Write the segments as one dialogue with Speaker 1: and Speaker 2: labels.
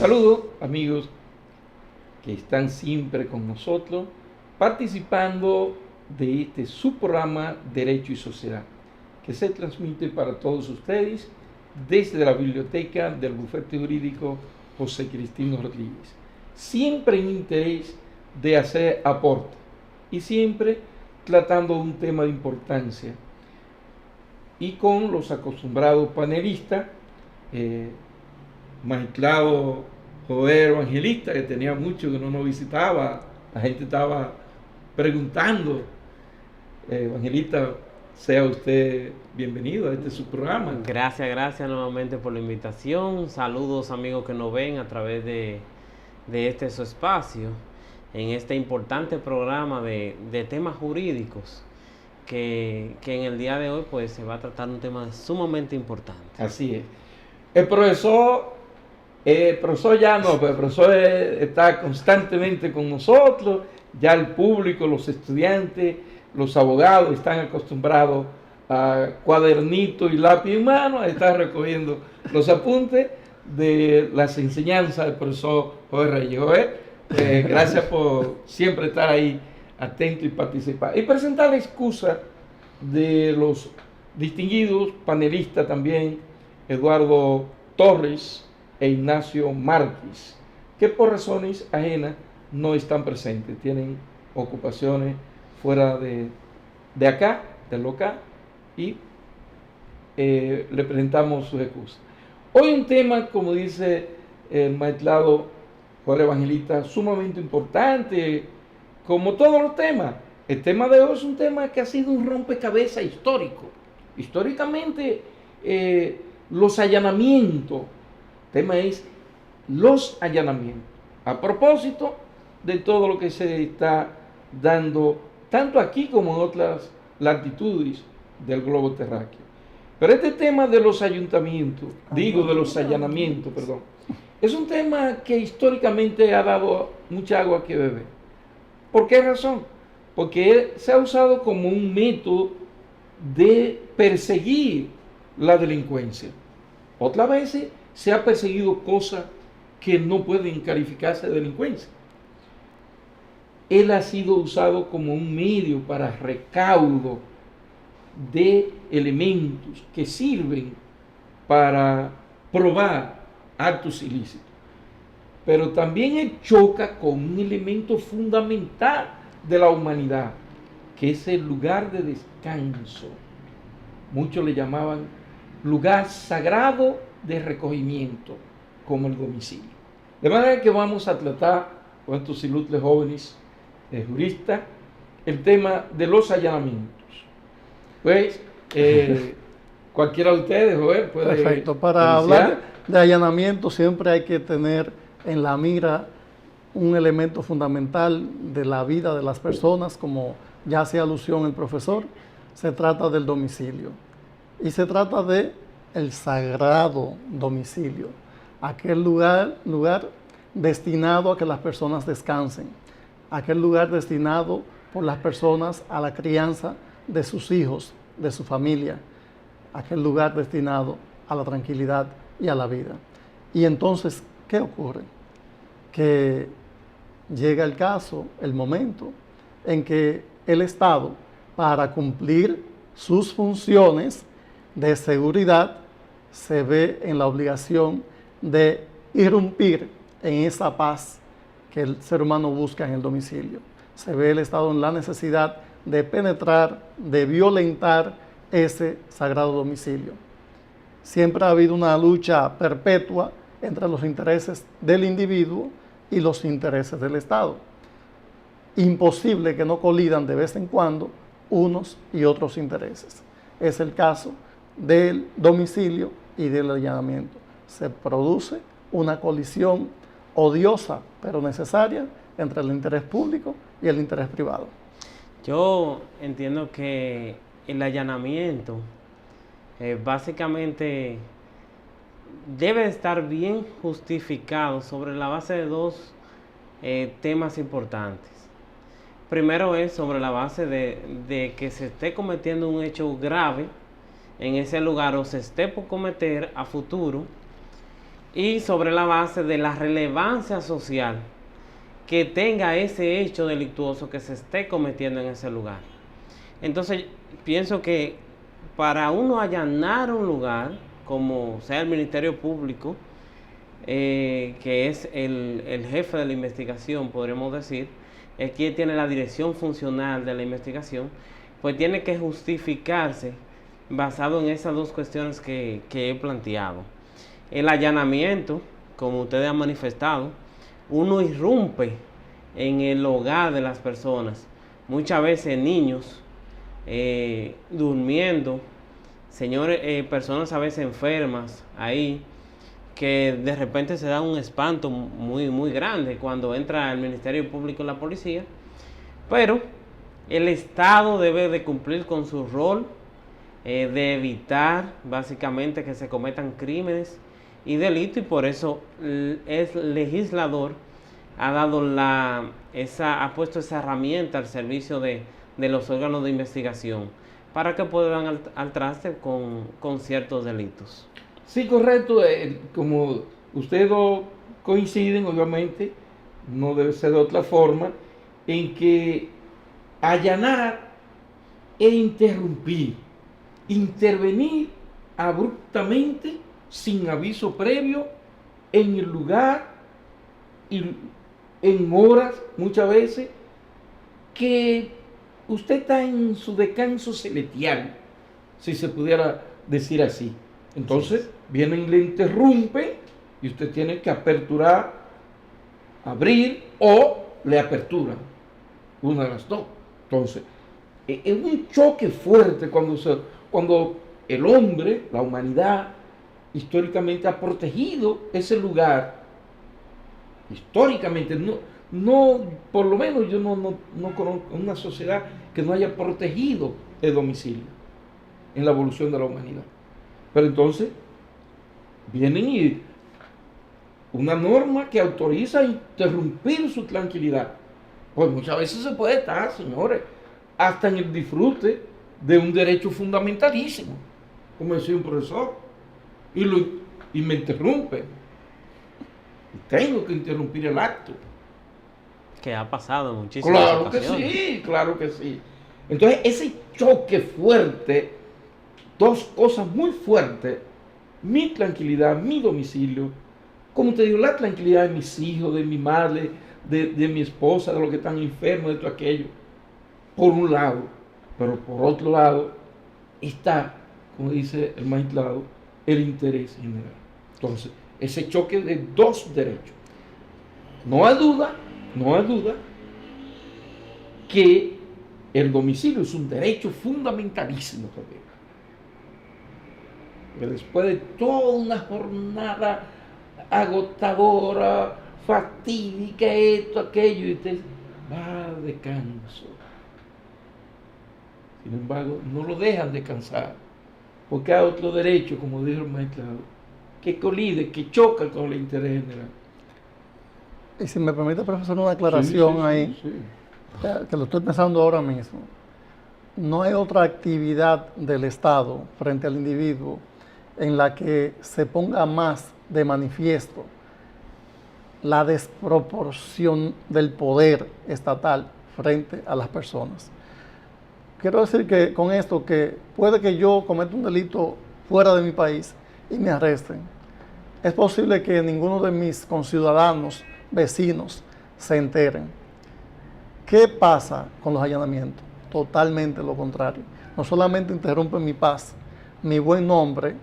Speaker 1: saludo, amigos que están siempre con nosotros, participando de este subprograma Derecho y Sociedad, que se transmite para todos ustedes desde la biblioteca del bufete jurídico José Cristino Rodríguez, siempre en interés de hacer aporte y siempre tratando de un tema de importancia y con los acostumbrados panelistas, magistrado Joder Evangelista, que tenía mucho que no nos visitaba, la gente estaba preguntando. Evangelista, sea usted bienvenido a este su programa.
Speaker 2: Gracias nuevamente por la invitación. Saludos amigos que nos ven a través de este su espacio, en este importante programa de temas jurídicos, que en el día de hoy pues se va a tratar un tema sumamente importante.
Speaker 1: Así es. El profesor ya no, pero el profesor está constantemente con nosotros, ya el público, los estudiantes, los abogados están acostumbrados a cuadernito y lápiz en mano, a estar recogiendo los apuntes de las enseñanzas del profesor Joel Reyes. Joel, gracias por siempre estar ahí atento y participar. Y presentar la excusa de los distinguidos panelistas también, Eduardo Torres e Ignacio Márquez, que por razones ajenas no están presentes, tienen ocupaciones fuera de acá, del local, y le presentamos sus excusas. Hoy un tema, como dice el magistrado Juan Evangelista, sumamente importante, como todos los temas. El tema de hoy es un tema que ha sido un rompecabezas histórico. Históricamente, los allanamientos, el tema es los allanamientos, a propósito de todo lo que se está dando, tanto aquí como en otras latitudes del globo terráqueo. Pero este tema de los ayuntamientos, de los allanamientos, perdón, es un tema que históricamente ha dado mucha agua que beber. ¿Por qué razón? Porque se ha usado como un método de perseguir la delincuencia. Otras veces se ha perseguido cosas que no pueden calificarse de delincuencia. Él ha sido usado como un medio para recaudo de elementos que sirven para probar actos ilícitos. Pero también él choca con un elemento fundamental de la humanidad, que es el lugar de descanso. Muchos le llamaban lugar sagrado de recogimiento, como el domicilio. De manera que vamos a tratar con estos ilustres jóvenes juristas el tema de los allanamientos. Pues, cualquiera de ustedes, Joel, puede.
Speaker 3: Perfecto. Para hablar de allanamiento siempre hay que tener en la mira un elemento fundamental de la vida de las personas, como ya hacía alusión el profesor. Se trata del domicilio y se trata de el sagrado domicilio, aquel lugar destinado a que las personas descansen, aquel lugar destinado por las personas a la crianza de sus hijos, de su familia, aquel lugar destinado a la tranquilidad y a la vida. Y entonces, ¿qué ocurre? Que llega el caso, el momento en que el Estado, para cumplir sus funciones de seguridad, se ve en la obligación de irrumpir en esa paz que el ser humano busca en el domicilio. Se ve el Estado en la necesidad de penetrar, de violentar ese sagrado domicilio. Siempre ha habido una lucha perpetua entre los intereses del individuo y los intereses del Estado. Imposible que no colidan de vez en cuando unos y otros intereses. Es el caso del domicilio y del allanamiento. Se produce una colisión odiosa pero necesaria entre el interés público y el interés privado.
Speaker 2: Yo entiendo que el allanamiento básicamente debe estar bien justificado sobre la base de dos temas importantes. Primero es sobre la base de que se esté cometiendo un hecho grave en ese lugar o se esté por cometer a futuro, y sobre la base de la relevancia social que tenga ese hecho delictuoso que se esté cometiendo en ese lugar. Entonces, pienso que para uno allanar un lugar, como sea el Ministerio Público, que es el jefe de la investigación, podríamos decir, es quien tiene la dirección funcional de la investigación, pues tiene que justificarse basado en esas dos cuestiones que he planteado. El allanamiento, como ustedes han manifestado, uno irrumpe en el hogar de las personas, muchas veces niños durmiendo, señores, personas a veces enfermas ahí, que de repente se da un espanto muy, muy grande cuando entra el Ministerio Público y la policía, pero el Estado debe de cumplir con su rol de evitar básicamente que se cometan crímenes y delitos, y por eso el legislador ha puesto esa herramienta al servicio de los órganos de investigación para que puedan al traste con ciertos delitos.
Speaker 1: Sí, correcto. Como ustedes dos coinciden, obviamente, no debe ser de otra forma, en que allanar e intervenir abruptamente, sin aviso previo, en el lugar y en horas, muchas veces, que usted está en su descanso celestial, si se pudiera decir así. Entonces, vienen y le interrumpen y usted tiene que aperturar, abrir o le aperturan. Una de las dos. Entonces, es un choque fuerte cuando el hombre, la humanidad, históricamente ha protegido ese lugar. Históricamente, no, por lo menos yo no conozco una sociedad que no haya protegido el domicilio en la evolución de la humanidad. Pero entonces vienen y una norma que autoriza a interrumpir su tranquilidad. Pues muchas veces se puede estar, señores, hasta en el disfrute de un derecho fundamentalísimo, como decía un profesor, y me interrumpe. Y tengo que interrumpir el acto.
Speaker 2: Que ha pasado en muchísimas ocasiones.
Speaker 1: Claro que sí. Entonces, ese choque fuerte, dos cosas muy fuertes, mi tranquilidad, mi domicilio, como te digo, la tranquilidad de mis hijos, de mi madre, de mi esposa, de los que están enfermos, de todo aquello, por un lado, pero por otro lado está, como dice el magistrado, el interés general. Entonces, ese choque de dos derechos. No hay duda que el domicilio es un derecho fundamentalísimo también. Que después de toda una jornada agotadora, fatídica, esto, aquello, y usted va a descanso. Sin embargo, no lo dejan descansar, porque hay otro derecho, como dijo el magistrado, que colide, que choca con el interés general.
Speaker 3: Y si me permite, profesor, una aclaración ahí, que lo estoy pensando ahora mismo. No hay otra actividad del Estado frente al individuo en la que se ponga más de manifiesto la desproporción del poder estatal frente a las personas. Quiero decir que con esto, que puede que yo cometa un delito fuera de mi país y me arresten. Es posible que ninguno de mis conciudadanos, vecinos, se enteren. ¿Qué pasa con los allanamientos? Totalmente lo contrario. No solamente interrumpen mi paz, mi buen nombre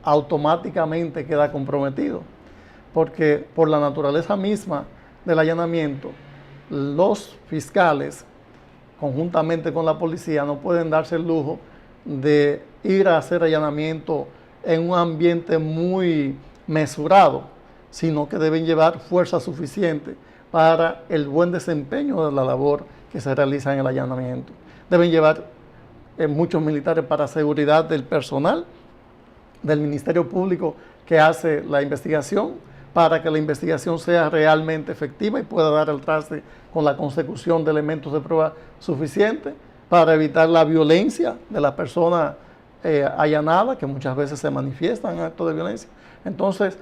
Speaker 3: automáticamente queda comprometido, porque por la naturaleza misma del allanamiento, los fiscales, conjuntamente con la policía, no pueden darse el lujo de ir a hacer allanamiento en un ambiente muy mesurado, sino que deben llevar fuerza suficiente para el buen desempeño de la labor que se realiza en el allanamiento. Deben llevar muchos militares para seguridad del personal del Ministerio Público que hace la investigación, para que la investigación sea realmente efectiva y pueda dar el traste con la consecución de elementos de prueba suficientes para evitar la violencia de la persona allanada, que muchas veces se manifiestan en actos de violencia. Entonces,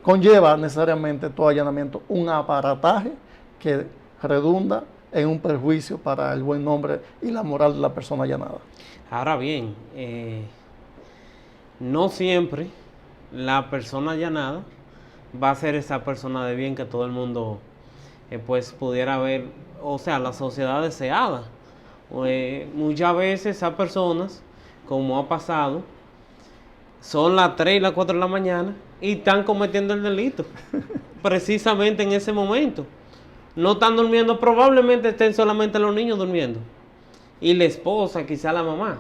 Speaker 3: conlleva necesariamente todo allanamiento un aparataje que redunda en un perjuicio para el buen nombre y la moral de la persona allanada.
Speaker 2: Ahora bien, no siempre la persona allanada va a ser esa persona de bien que todo el mundo pues pudiera ver, o sea, la sociedad deseada. Muchas veces esas personas, como ha pasado, son las 3 y las 4 de la mañana y están cometiendo el delito, precisamente en ese momento. No están durmiendo, probablemente estén solamente los niños durmiendo y la esposa, quizá la mamá,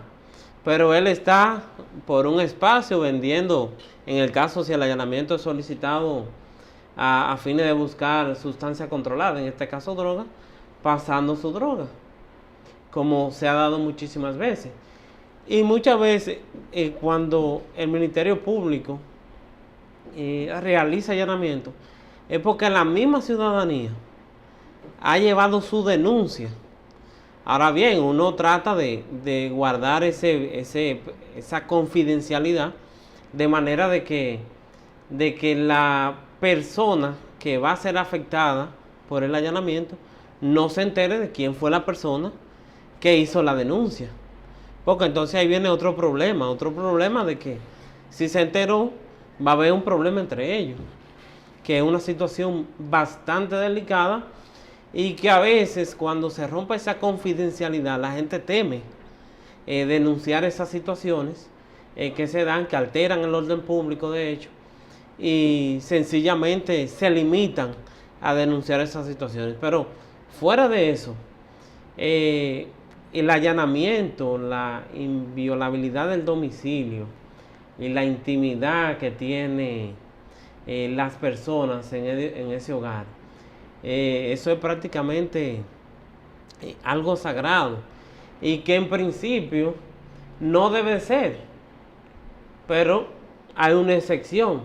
Speaker 2: pero él está por un espacio vendiendo, en el caso si el allanamiento es solicitado a fines de buscar sustancia controlada, en este caso droga, pasando su droga, como se ha dado muchísimas veces. Y muchas veces cuando el Ministerio Público realiza allanamiento, es porque la misma ciudadanía ha llevado su denuncia. Ahora bien, uno trata de guardar esa confidencialidad de manera de que la persona que va a ser afectada por el allanamiento no se entere de quién fue la persona que hizo la denuncia. Porque entonces ahí viene otro problema de que si se enteró, va a haber un problema entre ellos, que es una situación bastante delicada y que a veces cuando se rompe esa confidencialidad, la gente teme denunciar esas situaciones que se dan, que alteran el orden público de hecho, y sencillamente se limitan a denunciar esas situaciones. Pero fuera de eso, el allanamiento, la inviolabilidad del domicilio y la intimidad que tiene las personas en ese hogar, eso es prácticamente algo sagrado y que en principio no debe ser, pero hay una excepción,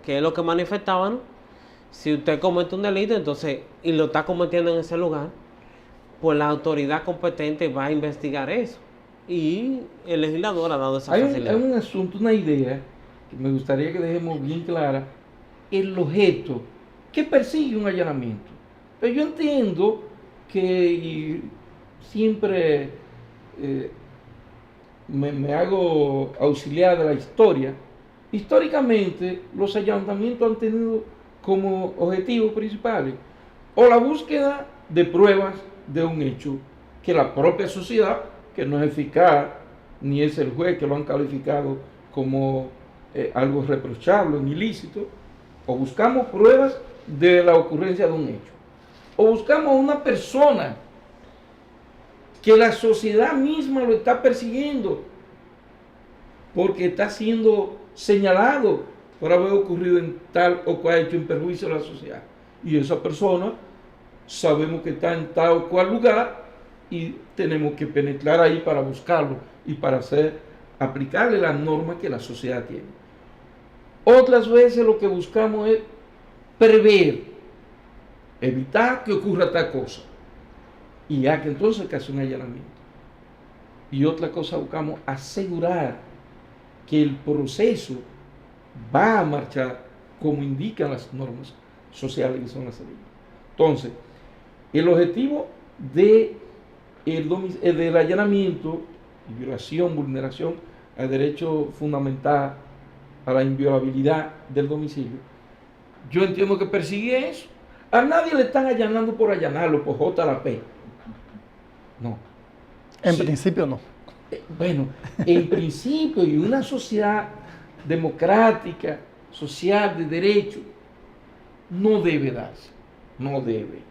Speaker 2: que es lo que manifestaban. Si usted comete un delito, entonces, y lo está cometiendo en ese lugar, pues la autoridad competente va a investigar eso. Y el legislador ha dado esa facilidad.
Speaker 1: Hay un asunto, una idea, que me gustaría que dejemos bien clara, el objeto que persigue un allanamiento. Pero yo entiendo que, y siempre me hago auxiliar de la historia, históricamente los allanamientos han tenido como objetivos principales o la búsqueda de pruebas de un hecho que la propia sociedad, que no es eficaz, ni es el juez que lo han calificado como algo reprochable, ni ilícito, o buscamos pruebas de la ocurrencia de un hecho, o buscamos una persona que la sociedad misma lo está persiguiendo porque está siendo señalado por haber ocurrido en tal o cual hecho en perjuicio de la sociedad, y esa persona sabemos que está en tal o cual lugar y tenemos que penetrar ahí para buscarlo y para aplicarle las normas que la sociedad tiene. Otras veces lo que buscamos es prever, evitar que ocurra tal cosa, y ya que entonces que hace un allanamiento. Y otra cosa buscamos asegurar que el proceso va a marchar como indican las normas sociales que son las leyes. Entonces, el objetivo del allanamiento y violación, vulneración al derecho fundamental a la inviolabilidad del domicilio, yo entiendo que persigue eso. A nadie le están allanando por allanarlo, por JLP. No.
Speaker 3: En principio no.
Speaker 1: Bueno, en principio, y una sociedad democrática, social, de derecho, no debe darse. No debe.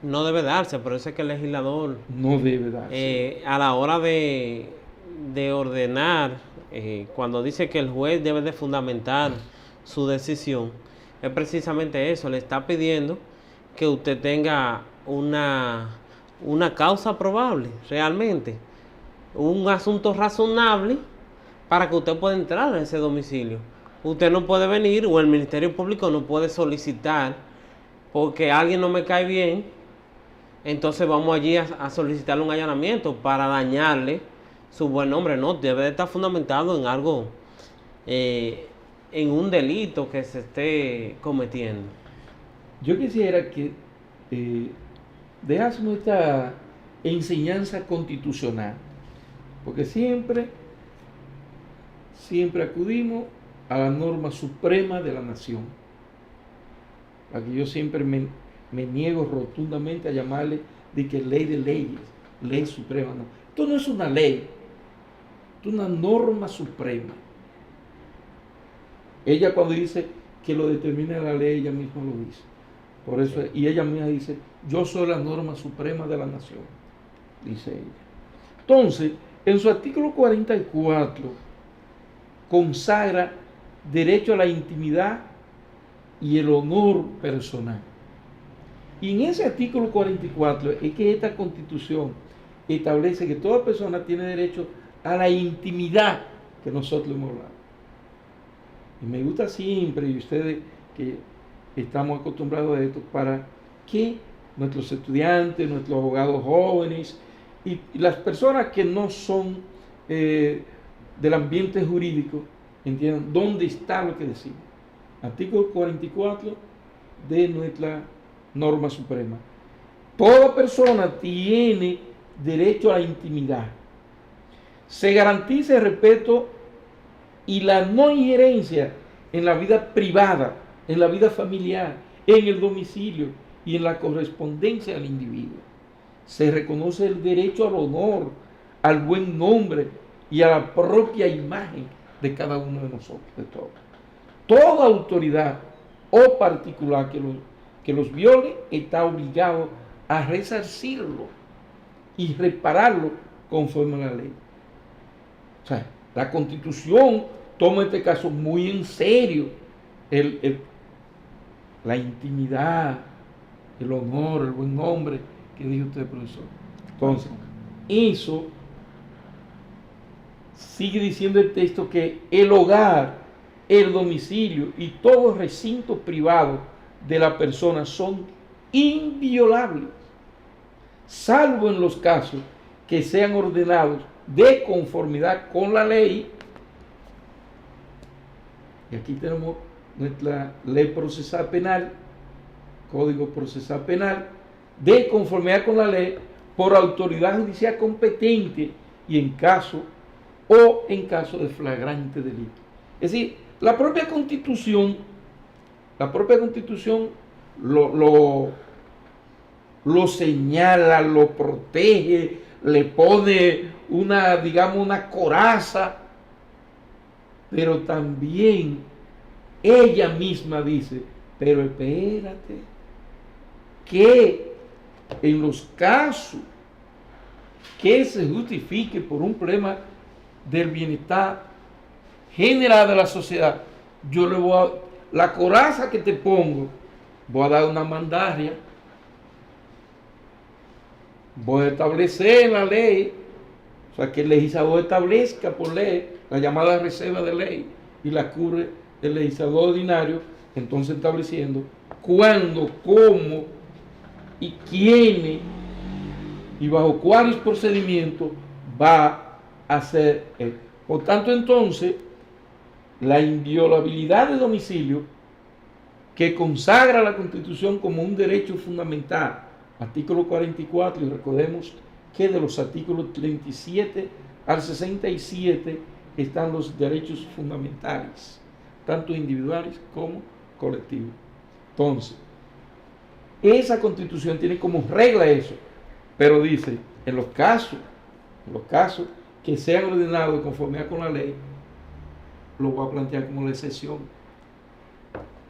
Speaker 2: No debe darse, por eso es que el legislador
Speaker 1: no debe darse.
Speaker 2: A la hora de ordenar, cuando dice que el juez debe de fundamentar su decisión, es precisamente eso. Le está pidiendo que usted tenga una causa probable, realmente, un asunto razonable para que usted pueda entrar a ese domicilio. Usted no puede venir, o el Ministerio Público no puede solicitar porque alguien no me cae bien, entonces vamos allí a solicitarle un allanamiento para dañarle su buen nombre. No, debe de estar fundamentado en algo en un delito que se esté cometiendo.
Speaker 1: Yo quisiera que dejásemos esta enseñanza constitucional, porque siempre acudimos a la norma suprema de la nación, a que yo siempre me niego rotundamente a llamarle de que ley de leyes, ley suprema. No, esto no es una ley, esto es una norma suprema. Ella cuando dice que lo determina la ley, ella misma lo dice. Por eso, y ella misma dice, yo soy la norma suprema de la nación, dice ella. Entonces, en su artículo 44, consagra derecho a la intimidad y el honor personal. Y en ese artículo 44 es que esta Constitución establece que toda persona tiene derecho a la intimidad que nosotros hemos hablado. Y me gusta siempre, y ustedes que estamos acostumbrados a esto, para que nuestros estudiantes, nuestros abogados jóvenes y las personas que no son del ambiente jurídico entiendan dónde está lo que decimos. Artículo 44 de nuestra norma suprema. Toda persona tiene derecho a la intimidad. Se garantiza el respeto y la no injerencia en la vida privada, en la vida familiar, en el domicilio y en la correspondencia del individuo. Se reconoce el derecho al honor, al buen nombre y a la propia imagen de cada uno de nosotros, de todos. Toda autoridad o particular que los viole está obligado a resarcirlo y repararlo conforme a la ley. O sea, la Constitución toma este caso muy en serio. La intimidad, el honor, el buen nombre que dijo usted, profesor. Entonces, eso sigue diciendo el texto que el hogar, el domicilio y todo recinto privado de la persona son inviolables, salvo en los casos que sean ordenados de conformidad con la ley. Y aquí tenemos nuestra ley procesal penal, Código Procesal Penal, de conformidad con la ley por autoridad judicial competente y en caso de flagrante delito. Es decir, la propia Constitución lo señala, lo protege, le pone una coraza, pero también ella misma dice, pero espérate, que en los casos que se justifique por un problema del bienestar general de la sociedad, yo le voy a, la coraza que te pongo, voy a dar una mandaria, voy a establecer en la ley, o sea que el legislador establezca por ley la llamada reserva de ley y la cubre el legislador ordinario, entonces estableciendo cuándo, cómo y quiénes y bajo cuáles procedimientos va a hacer él. Por tanto, entonces, la inviolabilidad de domicilio que consagra la Constitución como un derecho fundamental, artículo 44, y recordemos que de los artículos 37 al 67 están los derechos fundamentales, tanto individuales como colectivos. Entonces, esa Constitución tiene como regla eso, pero dice, en los casos que sean ordenados de conformidad con la ley, lo voy a plantear como la excepción.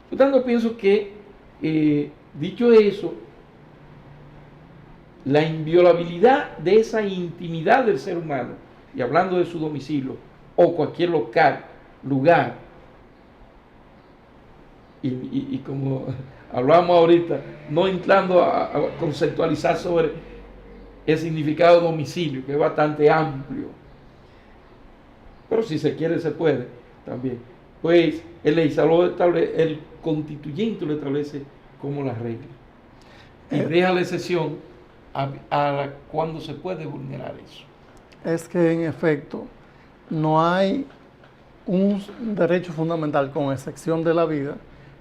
Speaker 1: Por tanto, pienso que, dicho eso, la inviolabilidad de esa intimidad del ser humano, y hablando de su domicilio o cualquier lugar, y como hablábamos ahorita, no entrando a conceptualizar sobre el significado de domicilio, que es bastante amplio, pero si se quiere se puede también, pues el legislador establece, el constituyente lo establece como la regla y deja la excepción cuando se puede vulnerar eso.
Speaker 3: Es que en efecto no hay un derecho fundamental, con excepción de la vida,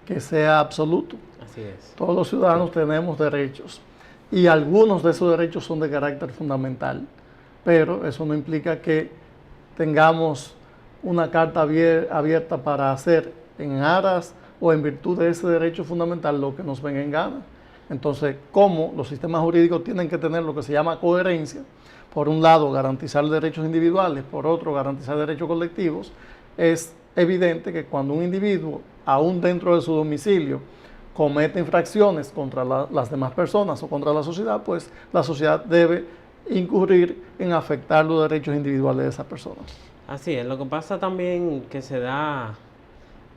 Speaker 3: que sea absoluto.
Speaker 2: Así es.
Speaker 3: Todos los ciudadanos tenemos derechos y algunos de esos derechos son de carácter fundamental, pero eso no implica que tengamos una carta abierta para hacer en aras o en virtud de ese derecho fundamental lo que nos venga en gana. Entonces, como los sistemas jurídicos tienen que tener lo que se llama coherencia, por un lado garantizar derechos individuales, por otro garantizar derechos colectivos, es evidente que cuando un individuo, aún dentro de su domicilio, comete infracciones contra las demás personas o contra la sociedad, pues la sociedad debe incurrir en afectar los derechos individuales de esas personas.
Speaker 2: Así es, lo que pasa también que se da,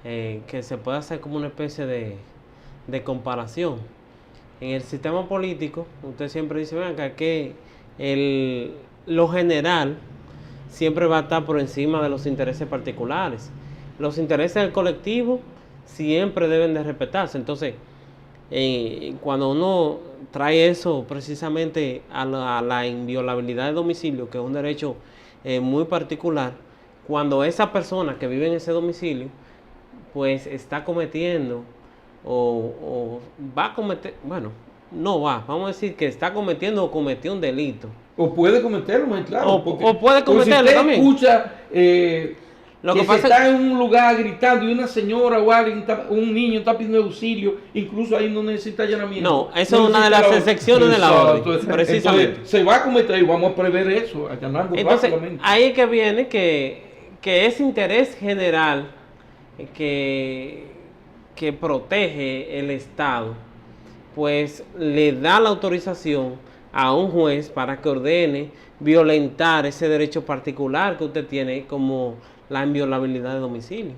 Speaker 2: que se puede hacer como una especie de comparación. En el sistema político, usted siempre dice, venga, que lo general siempre va a estar por encima de los intereses particulares. Los intereses del colectivo siempre deben de respetarse. Entonces, cuando uno trae eso precisamente a la inviolabilidad de domicilio, que es un derecho muy particular, cuando esa persona que vive en ese domicilio, pues está cometiendo o va a cometer, bueno, no va, vamos a decir que está cometiendo o cometió un delito.
Speaker 1: O puede cometerlo, muy claro.
Speaker 2: O puede cometerlo
Speaker 1: si
Speaker 2: también.
Speaker 1: Escucha
Speaker 2: Lo
Speaker 1: que
Speaker 2: que
Speaker 1: se
Speaker 2: pasa
Speaker 1: está en un lugar gritando y una señora o alguien, un niño está pidiendo auxilio, incluso ahí no necesita allanamiento.
Speaker 2: No, eso es una de las excepciones de la orden, precisamente.
Speaker 1: Entonces, se va a cometer y vamos a prever eso, allanando
Speaker 2: Entonces,
Speaker 1: rápidamente.
Speaker 2: ahí es que viene que ese interés general que protege el Estado, pues le da la autorización a un juez para que ordene violentar ese derecho particular que usted tiene como la inviolabilidad de domicilio.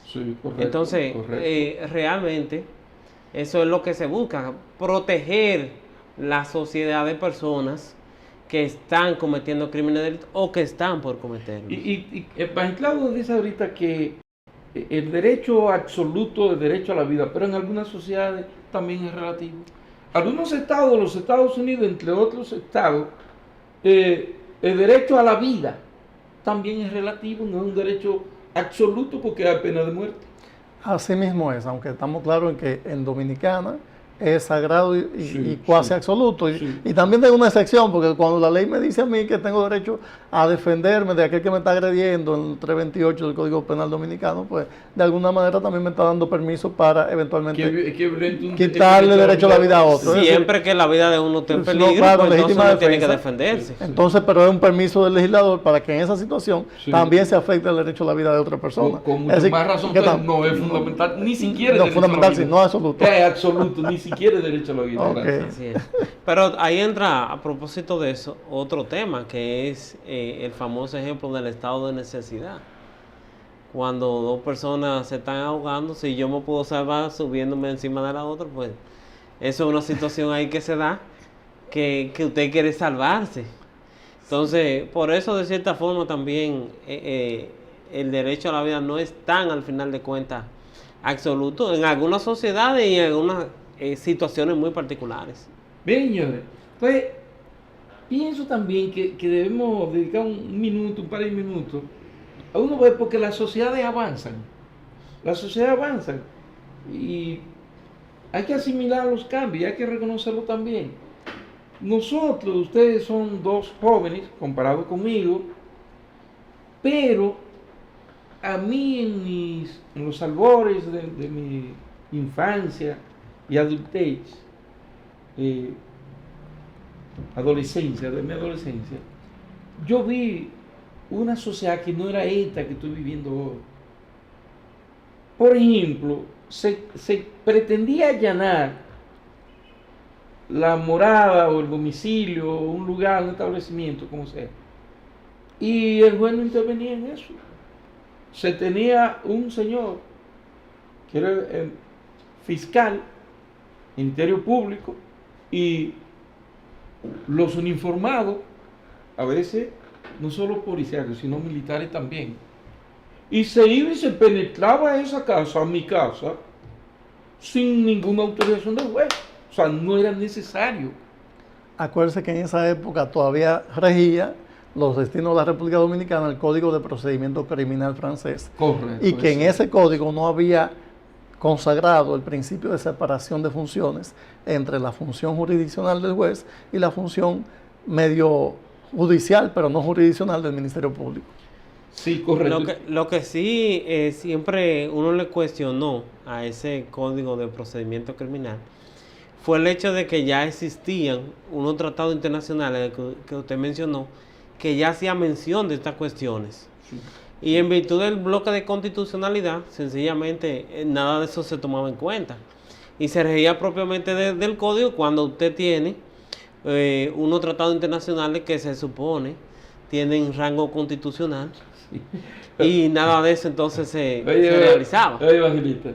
Speaker 1: Sí, correcto.
Speaker 2: Entonces, realmente, eso es lo que se busca, proteger la sociedad de personas que están cometiendo crímenes de delito o que están por cometerlos.
Speaker 1: Y Paniklao dice ahorita que el derecho absoluto es derecho a la vida, pero en algunas sociedades también es relativo. Algunos estados, los Estados Unidos, entre otros estados, el derecho a la vida también es relativo, no es un derecho absoluto porque hay pena de muerte.
Speaker 3: Así mismo es, aunque estamos claros en que en Dominicana es sagrado y
Speaker 1: Sí,
Speaker 3: cuasi
Speaker 1: sí,
Speaker 3: absoluto.
Speaker 1: sí.
Speaker 3: Y también tengo una excepción, porque cuando la ley me dice a mí que tengo derecho a defenderme de aquel que me está agrediendo en el 328 del Código Penal Dominicano, pues de alguna manera también me está dando permiso para eventualmente quitarle derecho a la vida a otro.
Speaker 2: Siempre que la vida de uno esté en
Speaker 3: pues,
Speaker 2: peligro,
Speaker 3: claro,
Speaker 2: pues entonces
Speaker 3: legítima
Speaker 2: uno tiene que
Speaker 3: defensa.
Speaker 2: defenderse.
Speaker 3: Entonces, pero es un permiso del legislador para que en esa situación
Speaker 1: Sí.
Speaker 3: también se afecte el derecho a la vida de otra persona.
Speaker 1: Con
Speaker 3: Es decir,
Speaker 1: más razón,
Speaker 3: que
Speaker 1: no es fundamental, ni siquiera
Speaker 3: no,
Speaker 1: derecho
Speaker 3: fundamental,
Speaker 1: a la vida.
Speaker 3: sí, no absoluto.
Speaker 1: Es absoluto, ni siquiera es derecho a la vida.
Speaker 3: Ok.
Speaker 1: Gracias.
Speaker 2: Así es. Pero ahí entra, a propósito de eso, otro tema, que es el famoso ejemplo del estado de necesidad. Cuando dos personas se están ahogando, si yo me puedo salvar subiéndome encima de la otra, pues eso es una situación ahí que se da, que usted quiere salvarse. Entonces, por eso de cierta forma también el derecho a la vida no es tan, al final de cuentas, absoluto en algunas sociedades y en algunas situaciones muy particulares.
Speaker 1: Bien, señores, pues pienso también que debemos dedicar un minuto, un par de minutos a uno ver, porque las sociedades avanzan, y hay que asimilar los cambios, hay que reconocerlo también. Nosotros, ustedes son dos jóvenes comparados conmigo, pero a mí en los albores de mi infancia y adultez, de mi adolescencia, yo vi una sociedad que no era esta que estoy viviendo hoy. Por ejemplo, se pretendía allanar la morada o el domicilio o un lugar, un establecimiento, como sea, y el juez no intervenía en eso. Se tenía un señor que era el fiscal, Ministerio Público, y los uniformados, a veces no solo policiales, sino militares también. Y se iba y se penetraba esa casa, mi casa, sin ninguna autorización del juez. O sea, no era necesario.
Speaker 3: Acuérdense que en esa época todavía regía los destinos de la República Dominicana al Código de Procedimiento Criminal francés.
Speaker 1: Correcto.
Speaker 3: Y que en ese código no había consagrado el principio de separación de funciones entre la función jurisdiccional del juez y la función medio judicial, pero no jurisdiccional del Ministerio Público.
Speaker 1: Sí, correcto.
Speaker 2: Lo que sí siempre uno le cuestionó a ese Código de Procedimiento Criminal fue el hecho de que ya existían unos tratados internacionales que usted mencionó que ya hacía mención de estas cuestiones.
Speaker 1: Sí.
Speaker 2: Y en virtud del bloque de constitucionalidad, sencillamente nada de eso se tomaba en cuenta. Y se regía propiamente del código cuando usted tiene unos tratados internacionales que se supone tienen rango constitucional. Sí. Y nada de eso entonces se realizaba.
Speaker 1: Oye, Evangelista,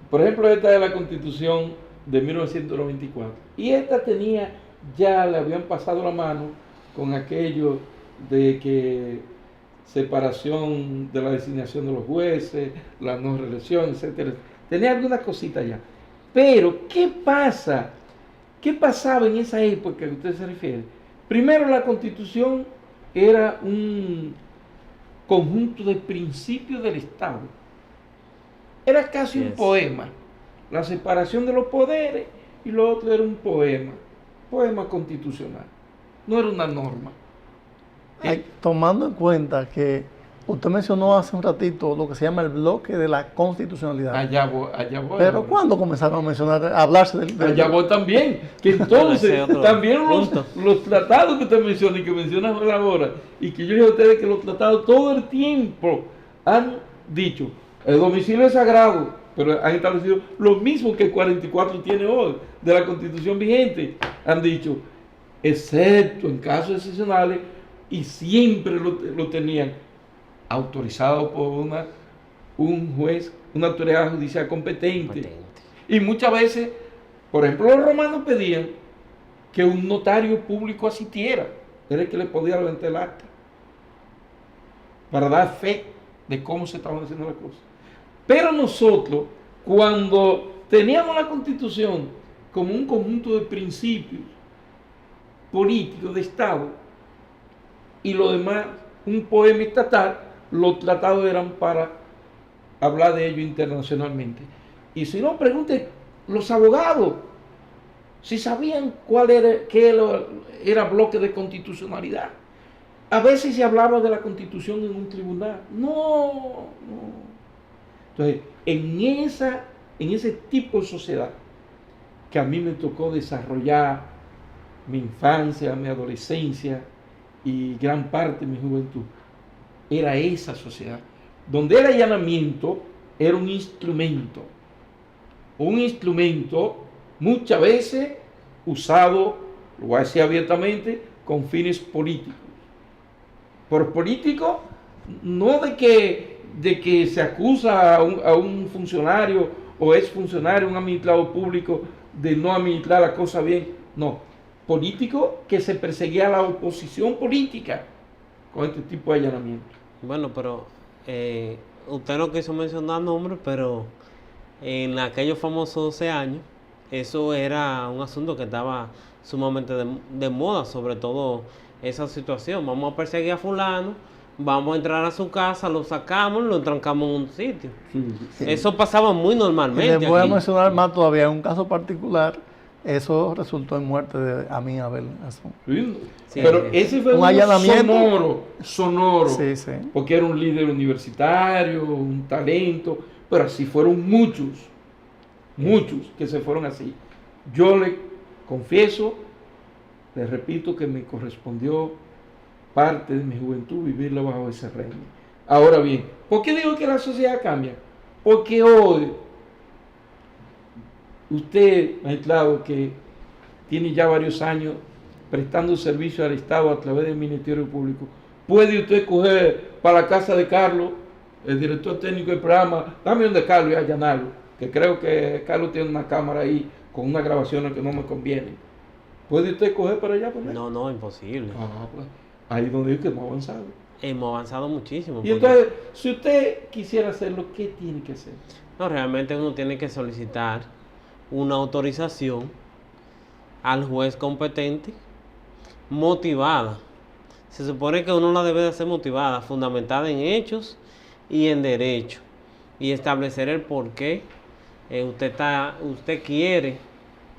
Speaker 1: por ejemplo, esta es la Constitución de 1994. Y esta ya le habían pasado la mano con aquello de que separación de la designación de los jueces, la no reelección, etcétera. Tenía algunas cositas ya. Pero, ¿qué pasa? ¿Qué pasaba en esa época que usted se refiere? Primero, la Constitución era un conjunto de principios del Estado. Era casi un poema. La separación de los poderes y lo otro era un poema constitucional. No era una norma.
Speaker 3: Tomando en cuenta que usted mencionó hace un ratito lo que se llama el bloque de la constitucionalidad.
Speaker 1: Allá voy.
Speaker 3: Pero ¿cuándo comenzaron a hablarse del
Speaker 1: allá voy también. Que entonces también los tratados que usted menciona y que menciona ahora, y que yo dije a ustedes que los tratados todo el tiempo han dicho, el domicilio es sagrado, pero han establecido lo mismo que el 44 tiene hoy de la Constitución vigente. Han dicho, excepto en casos excepcionales, y siempre lo tenían autorizado por un juez, una autoridad judicial competente. Y muchas veces, por ejemplo, los romanos pedían que un notario público asistiera, era el que le podía levantar el acta, para dar fe de cómo se estaban haciendo las cosas. Pero nosotros, cuando teníamos la Constitución como un conjunto de principios políticos de Estado, y lo demás, un poema estatal, los tratados eran para hablar de ello internacionalmente. Y si no, pregunte los abogados si sabían qué era bloque de constitucionalidad. A veces se hablaba de la Constitución en un tribunal. No. Entonces, en ese tipo de sociedad que a mí me tocó desarrollar mi infancia, mi adolescencia y gran parte de mi juventud, era esa sociedad, donde el allanamiento era un instrumento muchas veces usado, lo voy a decir abiertamente, con fines políticos. Por político, no de que se acusa a un funcionario o exfuncionario, un administrador público, de no administrar la cosa bien, no. Político que se perseguía a la oposición política con este tipo de allanamiento.
Speaker 2: Bueno, pero usted no quiso mencionar nombres, pero en aquellos famosos 12 años, eso era un asunto que estaba sumamente de moda, sobre todo esa situación. Vamos a perseguir a fulano, vamos a entrar a su casa, lo sacamos, lo trancamos en un sitio. Sí. Eso pasaba muy normalmente.
Speaker 3: Y les voy a mencionar más todavía, en un caso particular, eso resultó en muerte de Amin Abel Azón.
Speaker 1: Sí, pero ese fue un allanamiento sonoro,
Speaker 3: sí.
Speaker 1: Porque era un líder universitario, un talento, pero así fueron muchos que se fueron así. Yo le confieso, le repito que me correspondió parte de mi juventud vivirla bajo ese régimen. Ahora bien, ¿por qué digo que la sociedad cambia? Porque hoy usted, magistrado, que tiene ya varios años prestando servicio al Estado a través del Ministerio Público, puede usted coger para la casa de Carlos, el director técnico del programa, dame donde Carlos y allanarlo, que creo que Carlos tiene una cámara ahí con una grabación que no me conviene. ¿Puede usted coger para allá?
Speaker 2: No, imposible.
Speaker 1: Pues, ahí es donde digo que hemos avanzado.
Speaker 2: Hemos avanzado muchísimo.
Speaker 1: Y entonces, si usted quisiera hacerlo, ¿qué tiene que hacer?
Speaker 2: No, realmente uno tiene que solicitar una autorización al juez competente motivada Se supone que uno la debe de hacer motivada, fundamentada en hechos y en derecho, y establecer el por qué usted quiere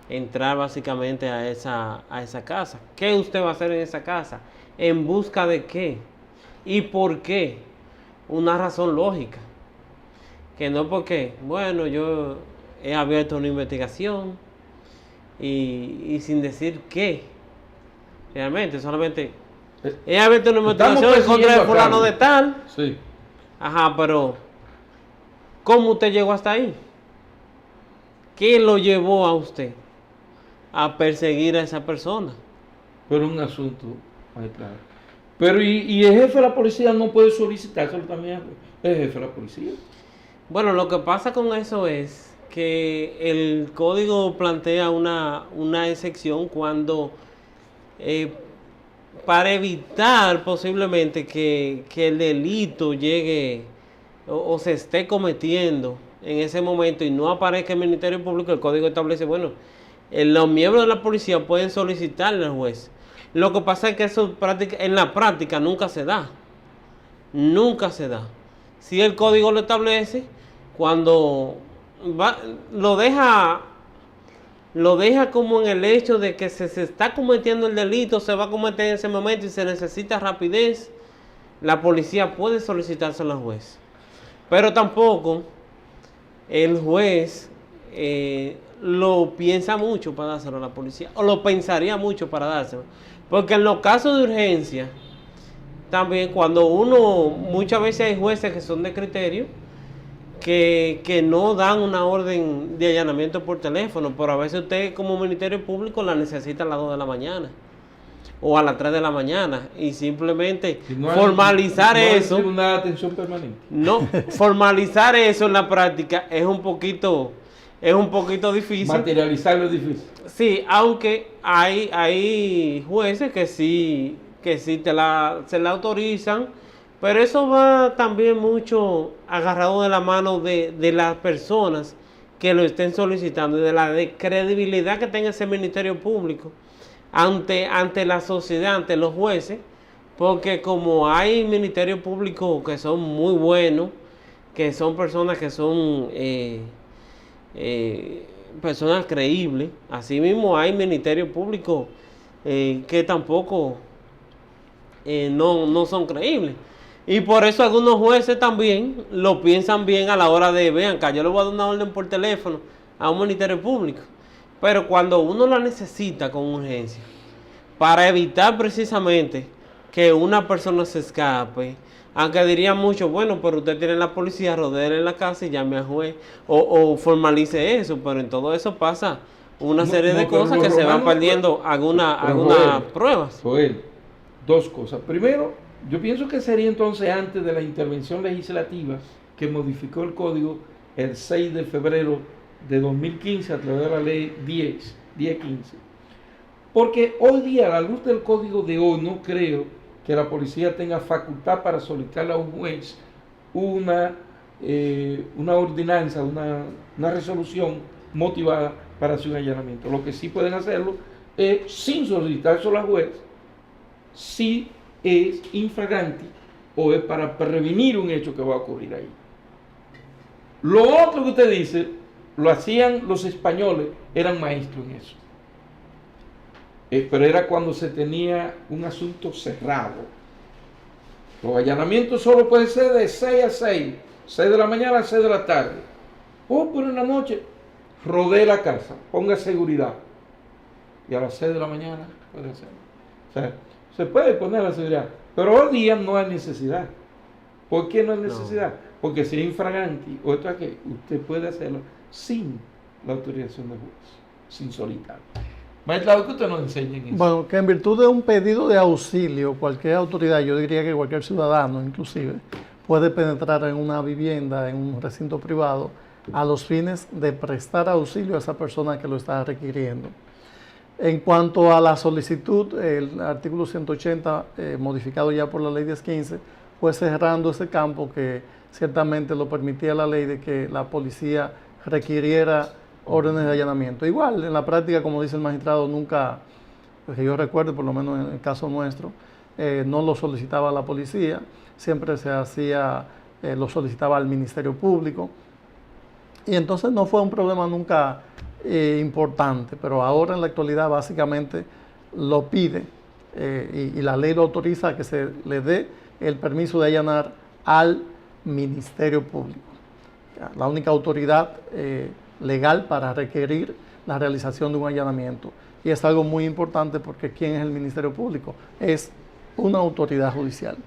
Speaker 2: entrar básicamente a esa casa. ¿Qué usted va a hacer en esa casa? ¿En busca de qué? ¿Y por qué? Una razón lógica. Que no porque, bueno, yo he abierto una investigación y sin decir qué. Realmente, solamente he abierto una investigación en contra de fulano de tal.
Speaker 1: Sí.
Speaker 2: Ajá, pero ¿cómo usted llegó hasta ahí? ¿Qué lo llevó a usted a perseguir a esa persona?
Speaker 1: Pero un asunto, ahí claro. Pero y el jefe de la policía no puede solicitárselo también el jefe de la policía.
Speaker 2: Bueno, lo que pasa con eso es que el código plantea una excepción cuando para evitar posiblemente que el delito llegue o se esté cometiendo en ese momento y no aparezca el Ministerio Público, el código establece, bueno, los miembros de la policía pueden solicitarle al juez. Lo que pasa es que eso en la práctica nunca se da. Nunca se da. Si el código lo establece, cuando lo deja como en el hecho de que se está cometiendo el delito, se va a cometer en ese momento y se necesita rapidez, la policía puede solicitárselo al juez. Pero tampoco el juez lo piensa mucho para dárselo a la policía, o lo pensaría mucho para dárselo. Porque en los casos de urgencia, también cuando muchas veces hay jueces que son de criterio, que no dan una orden de allanamiento por teléfono, pero a veces usted como Ministerio Público la necesita a las 2 de la mañana o a las 3 de la mañana y simplemente formalizar eso.
Speaker 1: Una atención permanente.
Speaker 2: No, formalizar eso en la práctica es un poquito difícil.
Speaker 1: Materializarlo es difícil.
Speaker 2: Sí, aunque hay jueces que sí se la autorizan, pero eso va también mucho agarrado de la mano de las personas que lo estén solicitando y de la credibilidad que tenga ese Ministerio Público ante la sociedad, ante los jueces, porque como hay ministerios públicos que son muy buenos, que son personas que son personas creíbles, así mismo hay ministerios públicos que tampoco no son creíbles. Y por eso algunos jueces también lo piensan bien a la hora de, vean, que yo le voy a dar una orden por teléfono a un ministerio público. Pero cuando uno la necesita con urgencia, para evitar precisamente que una persona se escape, aunque dirían mucho, bueno, pero usted tiene la policía, rodéele en la casa y llame al juez, o formalice eso, pero en todo eso pasa una serie de cosas que se van perdiendo algunas pruebas.
Speaker 1: Joel, dos cosas. Primero, yo pienso que sería entonces antes de la intervención legislativa que modificó el código el 6 de febrero de 2015 a través de la ley 1015. Porque hoy día, a la luz del código de hoy, no creo que la policía tenga facultad para solicitarle a un juez una ordenanza, una resolución motivada para hacer un allanamiento. Lo que sí pueden hacerlo es, sin solicitárselo al juez, si es infragante o es para prevenir un hecho que va a ocurrir ahí. Lo otro que usted dice, lo hacían los españoles, eran maestros en eso. Pero era cuando se tenía un asunto cerrado. Los allanamientos solo pueden ser de 6 a 6, 6 de la mañana a 6 de la tarde. Pero en la noche, rodee la casa, ponga seguridad. Y a las 6 de la mañana puede hacerlo. O sea, se puede poner la seguridad, pero hoy día no hay necesidad. ¿Por qué no hay necesidad? Porque si es infragante o esto aquí, usted puede hacerlo sin la autorización del juez, sin solicitarlo. Maestro, ¿qué usted nos enseña en eso?
Speaker 3: Bueno, que en virtud de un pedido de auxilio, cualquier autoridad, yo diría que cualquier ciudadano inclusive, puede penetrar en una vivienda, en un recinto privado, a los fines de prestar auxilio a esa persona que lo está requiriendo. En cuanto a la solicitud, el artículo 180, modificado ya por la ley 1015, fue cerrando ese campo que ciertamente lo permitía la ley de que la policía requiriera órdenes de allanamiento. Igual, en la práctica, como dice el magistrado, nunca, pues que yo recuerdo, por lo menos en el caso nuestro, no lo solicitaba la policía, siempre se hacía, lo solicitaba el Ministerio Público. Y entonces no fue un problema nunca importante, pero ahora en la actualidad básicamente lo pide y la ley lo autoriza a que se le dé el permiso de allanar al Ministerio Público, la única autoridad legal para requerir la realización de un allanamiento. Y es algo muy importante porque ¿quién es el Ministerio Público? Es una autoridad judicial.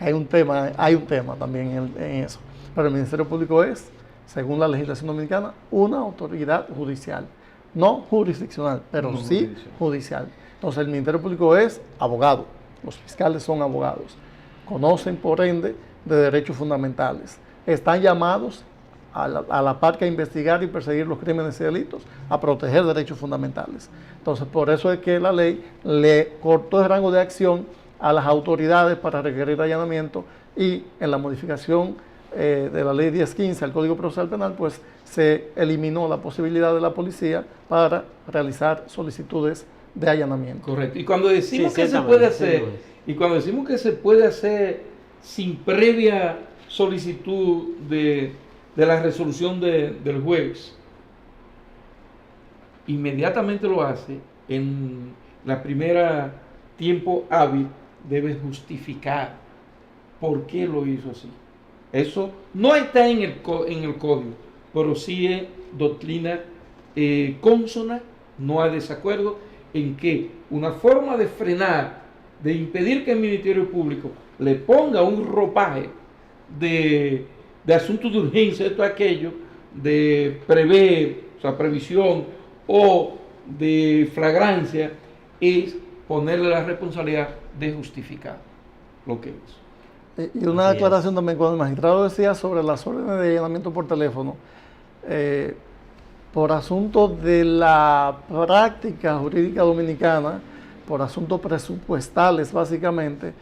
Speaker 3: Hay un tema también en eso, pero el Ministerio Público es, según la legislación dominicana, una autoridad judicial, no jurisdiccional, pero no sí judicial. Entonces el Ministerio Público es abogado, los fiscales son abogados, conocen por ende de derechos fundamentales, están llamados a la par que a investigar y perseguir los crímenes y delitos, a proteger derechos fundamentales. Entonces por eso es que la ley le cortó el rango de acción a las autoridades para requerir allanamiento y en la modificación de la ley 1015 al Código Procesal Penal, pues se eliminó la posibilidad de la policía para realizar solicitudes de allanamiento.
Speaker 1: Correcto. Y cuando decimos que se puede hacer, sin previa solicitud de la resolución del juez, inmediatamente lo hace, en la primera tiempo hábil, debe justificar por qué lo hizo así. Eso no está en el código, pero sí es doctrina consona, no hay desacuerdo en que una forma de frenar, de impedir que el Ministerio Público le ponga un ropaje de asuntos de urgencia, esto aquello, de prever, o sea, previsión o de flagrancia, es ponerle la responsabilidad de justificar lo que es.
Speaker 3: Y una aclaración también, cuando el magistrado decía sobre las órdenes de allanamiento por teléfono, por asuntos de la práctica jurídica dominicana, por asuntos presupuestales básicamente,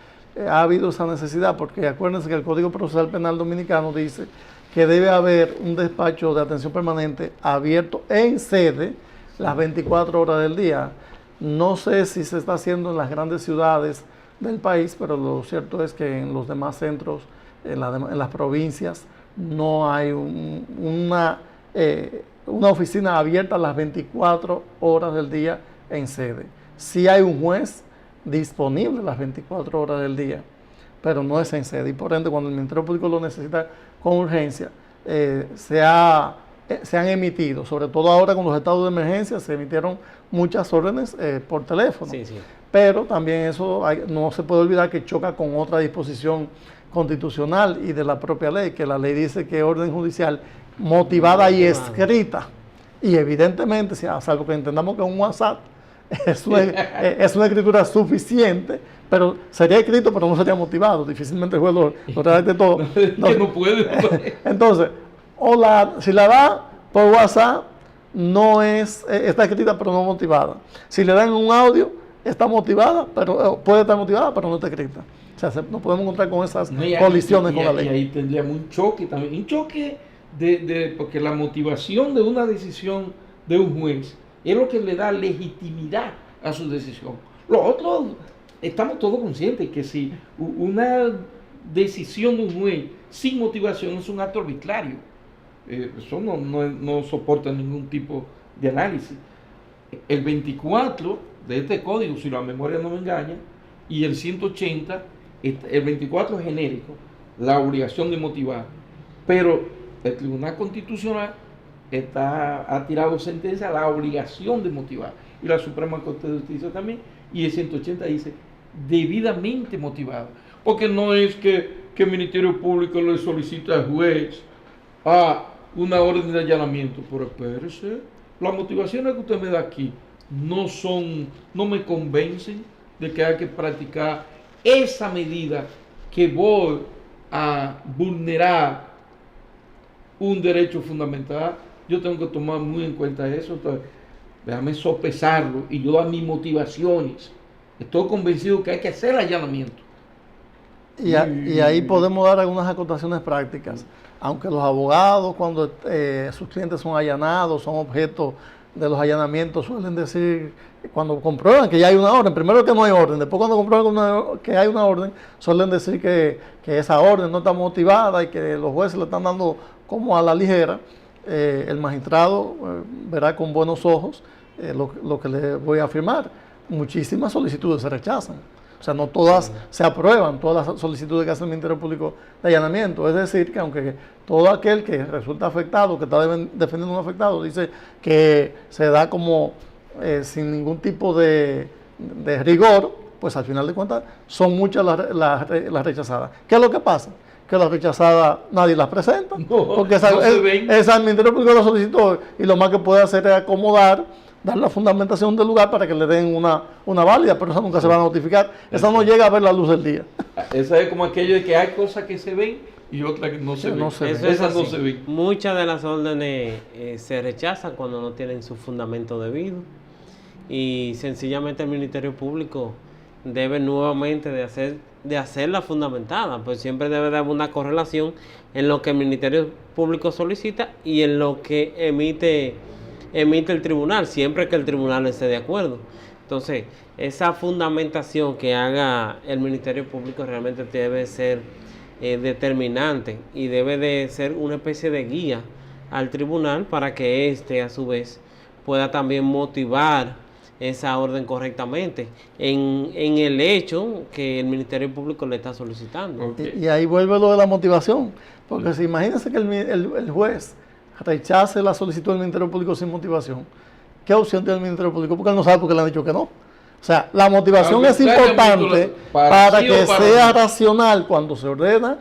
Speaker 3: ha habido esa necesidad, porque acuérdense que el Código Procesal Penal Dominicano dice que debe haber un despacho de atención permanente abierto en sede las 24 horas del día. No sé si se está haciendo en las grandes ciudades del país, pero lo cierto es que en los demás centros, en las provincias, no hay una oficina abierta las 24 horas del día en sede. Sí hay un juez disponible las 24 horas del día, pero no es en sede. Y por ende, cuando el Ministerio Público lo necesita con urgencia, se han emitido, sobre todo ahora con los estados de emergencia, se emitieron muchas órdenes por teléfono. Sí, sí. Pero también eso no se puede olvidar que choca con otra disposición constitucional y de la propia ley, que la ley dice que orden judicial motivada y escrita, y evidentemente, salvo que entendamos que un WhatsApp es una escritura suficiente, pero sería escrito pero no sería motivado, difícilmente el juez lo redacte todo.
Speaker 1: No puede.
Speaker 3: Entonces, si la da por WhatsApp, está escrita pero no motivada. Si le dan un audio, está motivada, pero puede estar motivada, pero no está escrita. O sea, nos podemos encontrar con esas colisiones con la ley.
Speaker 1: Y ahí tendríamos un choque también, porque la motivación de una decisión de un juez es lo que le da legitimidad a su decisión. Lo otro, estamos todos conscientes que si una decisión de un juez sin motivación es un acto arbitrario, eso no soporta ningún tipo de análisis. El 24 de este código, si la memoria no me engaña, y el 180, el 24 es genérico, la obligación de motivar, pero el Tribunal Constitucional ha tirado sentencia a la obligación de motivar, y la Suprema Corte de Justicia también, y el 180 dice debidamente motivado, porque no es que el Ministerio Público le solicita al juez una orden de allanamiento, pero espérese, las motivaciones que usted me da aquí no me convencen de que hay que practicar esa medida que voy a vulnerar un derecho fundamental. Yo tengo que tomar muy en cuenta eso. Entonces, déjame sopesarlo y yo dar mis motivaciones. Estoy convencido que hay que hacer allanamiento.
Speaker 3: Y ahí podemos dar algunas acotaciones prácticas. Aunque los abogados, cuando sus clientes son allanados, son objeto de los allanamientos suelen decir, cuando comprueban que ya hay una orden, primero que no hay orden, después cuando comprueban que hay una orden, suelen decir que esa orden no está motivada y que los jueces le están dando como a la ligera. El magistrado verá con buenos ojos lo que le voy a afirmar. Muchísimas solicitudes se rechazan. O sea, no todas se aprueban, todas las solicitudes que hace el Ministerio Público de allanamiento. Es decir, que aunque todo aquel que resulta afectado, que está defendiendo a un afectado, dice que se da como sin ningún tipo de rigor, pues al final de cuentas son muchas las rechazadas. ¿Qué es lo que pasa? Que las rechazadas nadie las presenta, porque esa el Ministerio Público lo solicitó y lo más que puede hacer es acomodar, dar la fundamentación del lugar para que le den una válida, pero esa nunca se va a notificar, esa no llega a ver la luz del día.
Speaker 1: Esa es como aquello de que hay cosas que se ven y otras que no se ven.
Speaker 2: Esas no se ven. Muchas de las órdenes se rechazan cuando no tienen su fundamento debido y sencillamente el Ministerio Público debe nuevamente de hacerla fundamentada, pues siempre debe de haber una correlación en lo que el Ministerio Público solicita y en lo que emite el tribunal, siempre que el tribunal esté de acuerdo. Entonces, esa fundamentación que haga el Ministerio Público realmente debe ser determinante y debe de ser una especie de guía al tribunal para que éste, a su vez, pueda también motivar esa orden correctamente en el hecho que el Ministerio Público le está solicitando.
Speaker 3: Okay. Y ahí vuelve lo de la motivación, porque si imagínense que el juez rechace la solicitud del Ministerio Público sin motivación, ¿qué opción tiene el Ministerio Público? Porque él no sabe por qué le han dicho que no. O sea, la motivación es importante para que sea racional cuando se ordena,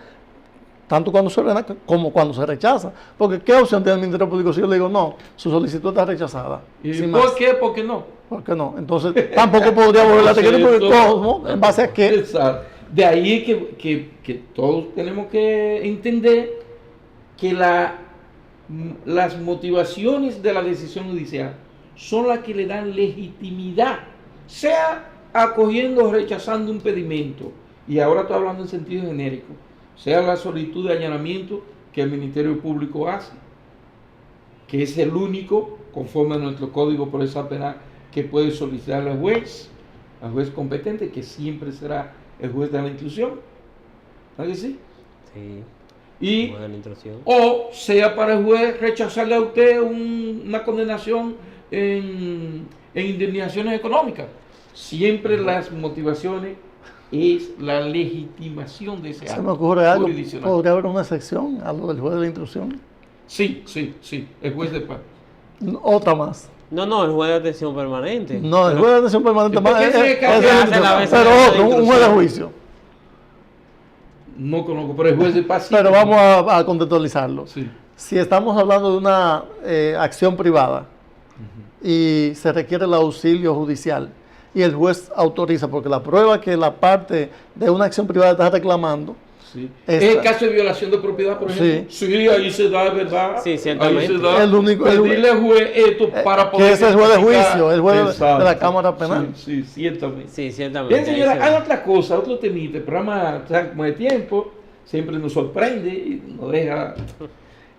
Speaker 3: tanto cuando se ordena como cuando se rechaza. Porque ¿qué opción tiene el Ministerio Público si yo le digo no, su solicitud está rechazada?
Speaker 1: ¿Y por qué? ¿Por qué no?
Speaker 3: ¿Por qué no? Entonces tampoco podría volver a seguir porque ¿cómo? ¿En base a qué?
Speaker 1: Exacto. De ahí que todos tenemos que entender que las motivaciones de la decisión judicial son las que le dan legitimidad, sea acogiendo o rechazando un pedimento, y ahora estoy hablando en sentido genérico, sea la solicitud de allanamiento que el Ministerio Público hace, que es el único, conforme a nuestro Código Procesal Penal, que puede solicitar al juez competente, que siempre será el juez de la instrucción. ¿No es que sí?
Speaker 2: Sí.
Speaker 1: Y, o sea para el juez rechazarle a usted una condenación en indemnizaciones económicas. Siempre las motivaciones es la legitimación de ese acto.
Speaker 3: Se me ocurre algo, ¿podría haber una excepción a lo del juez de la instrucción?
Speaker 1: Sí, el juez de paz.
Speaker 3: Otra más.
Speaker 2: No, el juez de atención permanente.
Speaker 3: No, el juez de atención permanente más
Speaker 2: pero
Speaker 3: otro, un juez de juicio.
Speaker 1: No conozco, pero el juez de paz sí.
Speaker 3: Pero vamos a contextualizarlo.
Speaker 1: Sí.
Speaker 3: Si estamos hablando de una acción privada y se requiere el auxilio judicial y el juez autoriza, porque la prueba que la parte de una acción privada está reclamando.
Speaker 1: Sí. ¿Es el caso de violación de propiedad, por ejemplo? Sí, ahí se da, ¿verdad?
Speaker 2: Sí, ciertamente.
Speaker 1: Ahí se da. Dile al juez esto para poder...
Speaker 3: Que es el juez de juicio, el juez de la Cámara Penal.
Speaker 1: Sí, ciertamente.
Speaker 2: Sí, ciertamente.
Speaker 1: Bien, señora, hay otra cosa, otro temita. El programa, como de tiempo, siempre nos sorprende y nos deja...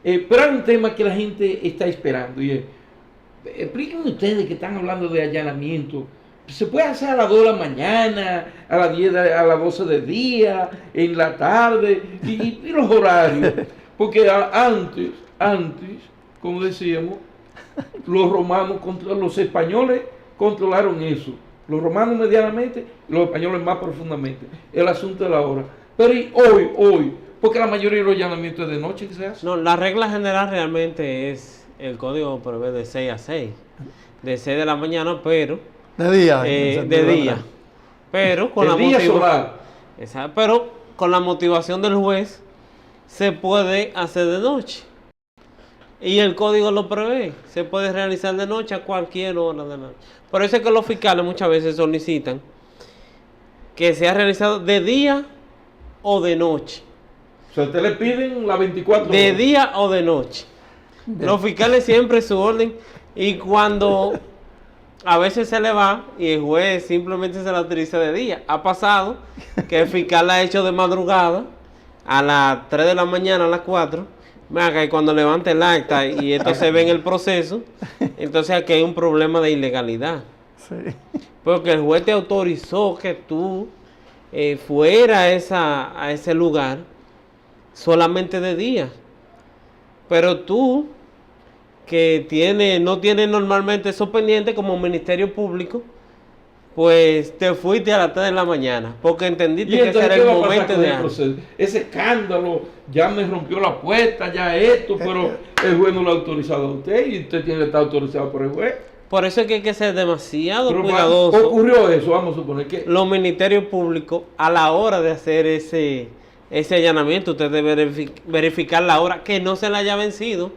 Speaker 1: pero hay un tema que la gente está esperando y es... Explíquenme ustedes que están hablando de allanamiento. Se puede hacer a las 2 de la mañana, a las 10, a las 12 del día, en la tarde, y los horarios. Porque antes, como decíamos, los españoles controlaron eso. Los romanos medianamente, los españoles más profundamente. El asunto de la hora. Pero y hoy, porque la mayoría de los allanamientos es de noche que se hace.
Speaker 2: No, la regla general realmente es, el código prevé de 6 a 6. De 6 de la mañana, pero...
Speaker 3: De día.
Speaker 2: De día. Pero con la motivación del juez se puede hacer de noche. Y el código lo prevé. Se puede realizar de noche a cualquier hora de la noche. Por eso es que los fiscales muchas veces solicitan que sea realizado de día o de noche.
Speaker 1: O sea, usted le piden las 24 horas.
Speaker 2: De día o de noche. Bien. Los fiscales siempre su orden. Y cuando... a veces se le va y el juez simplemente se la utiliza de día. Ha pasado que el fiscal la ha hecho de madrugada a las 3 de la mañana, a las 4, y cuando levante el acta y esto se ve en el proceso, entonces aquí hay un problema de ilegalidad.
Speaker 3: Sí.
Speaker 2: Porque el juez te autorizó que tú fuera a ese lugar solamente de día. Pero tú, que no tienes normalmente eso pendiente como Ministerio Público, pues te fuiste a las 3 de la mañana, porque entendiste que ese era el momento de
Speaker 1: proceso. Ese escándalo, ya me rompió la puerta, ya esto, pero el juez no lo ha autorizado a usted y usted tiene que estar autorizado por el juez.
Speaker 2: Por eso es que hay que ser demasiado
Speaker 1: Pero
Speaker 2: cuidadoso.
Speaker 1: Ocurrió eso, vamos a suponer que...
Speaker 2: Los ministerios públicos, a la hora de hacer ese allanamiento, usted debe verificar la hora que no se le haya vencido,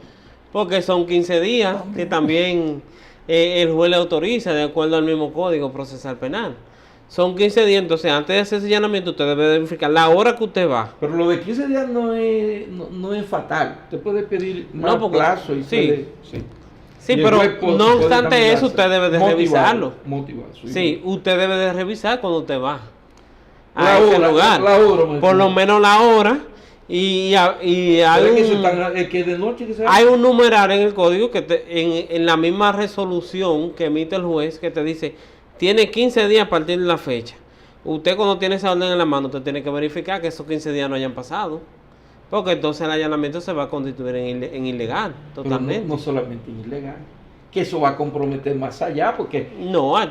Speaker 2: porque son 15 días que también el juez le autoriza de acuerdo al mismo Código Procesal Penal. Son 15 días, entonces antes de hacer ese allanamiento usted debe verificar la hora que usted va.
Speaker 1: Pero lo de 15 días no es fatal. Usted puede pedir más plazo y
Speaker 2: sí.
Speaker 1: sí.
Speaker 2: Sí, pero no obstante eso, usted debe de revisarlo.
Speaker 1: Motivar,
Speaker 2: sí, usted debe de revisar cuando usted va
Speaker 1: a ese lugar.
Speaker 2: Por lo menos la hora. Y hay un numeral en el código que en la misma resolución que emite el juez que te dice, tiene 15 días a partir de la fecha. Usted cuando tiene esa orden en la mano, usted tiene que verificar que esos 15 días no hayan pasado. Porque entonces el allanamiento se va a constituir en ilegal, totalmente.
Speaker 1: No solamente en ilegal, que eso va a comprometer más allá, porque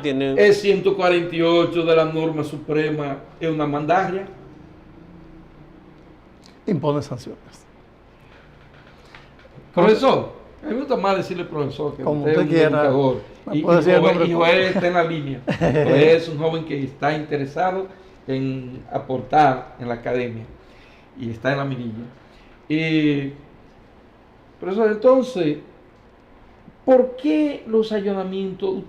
Speaker 2: tiene...
Speaker 1: el 148 de la norma suprema es una mandaria.
Speaker 3: Impone sanciones.
Speaker 1: Profesor, a mí me gusta más decirle profesor, que
Speaker 3: como
Speaker 1: usted
Speaker 3: quiera.
Speaker 1: Y Joel está en la línea. Es un joven que está interesado en aportar en la academia y está en la mirilla. Profesor, entonces, ¿por qué los allanamientos,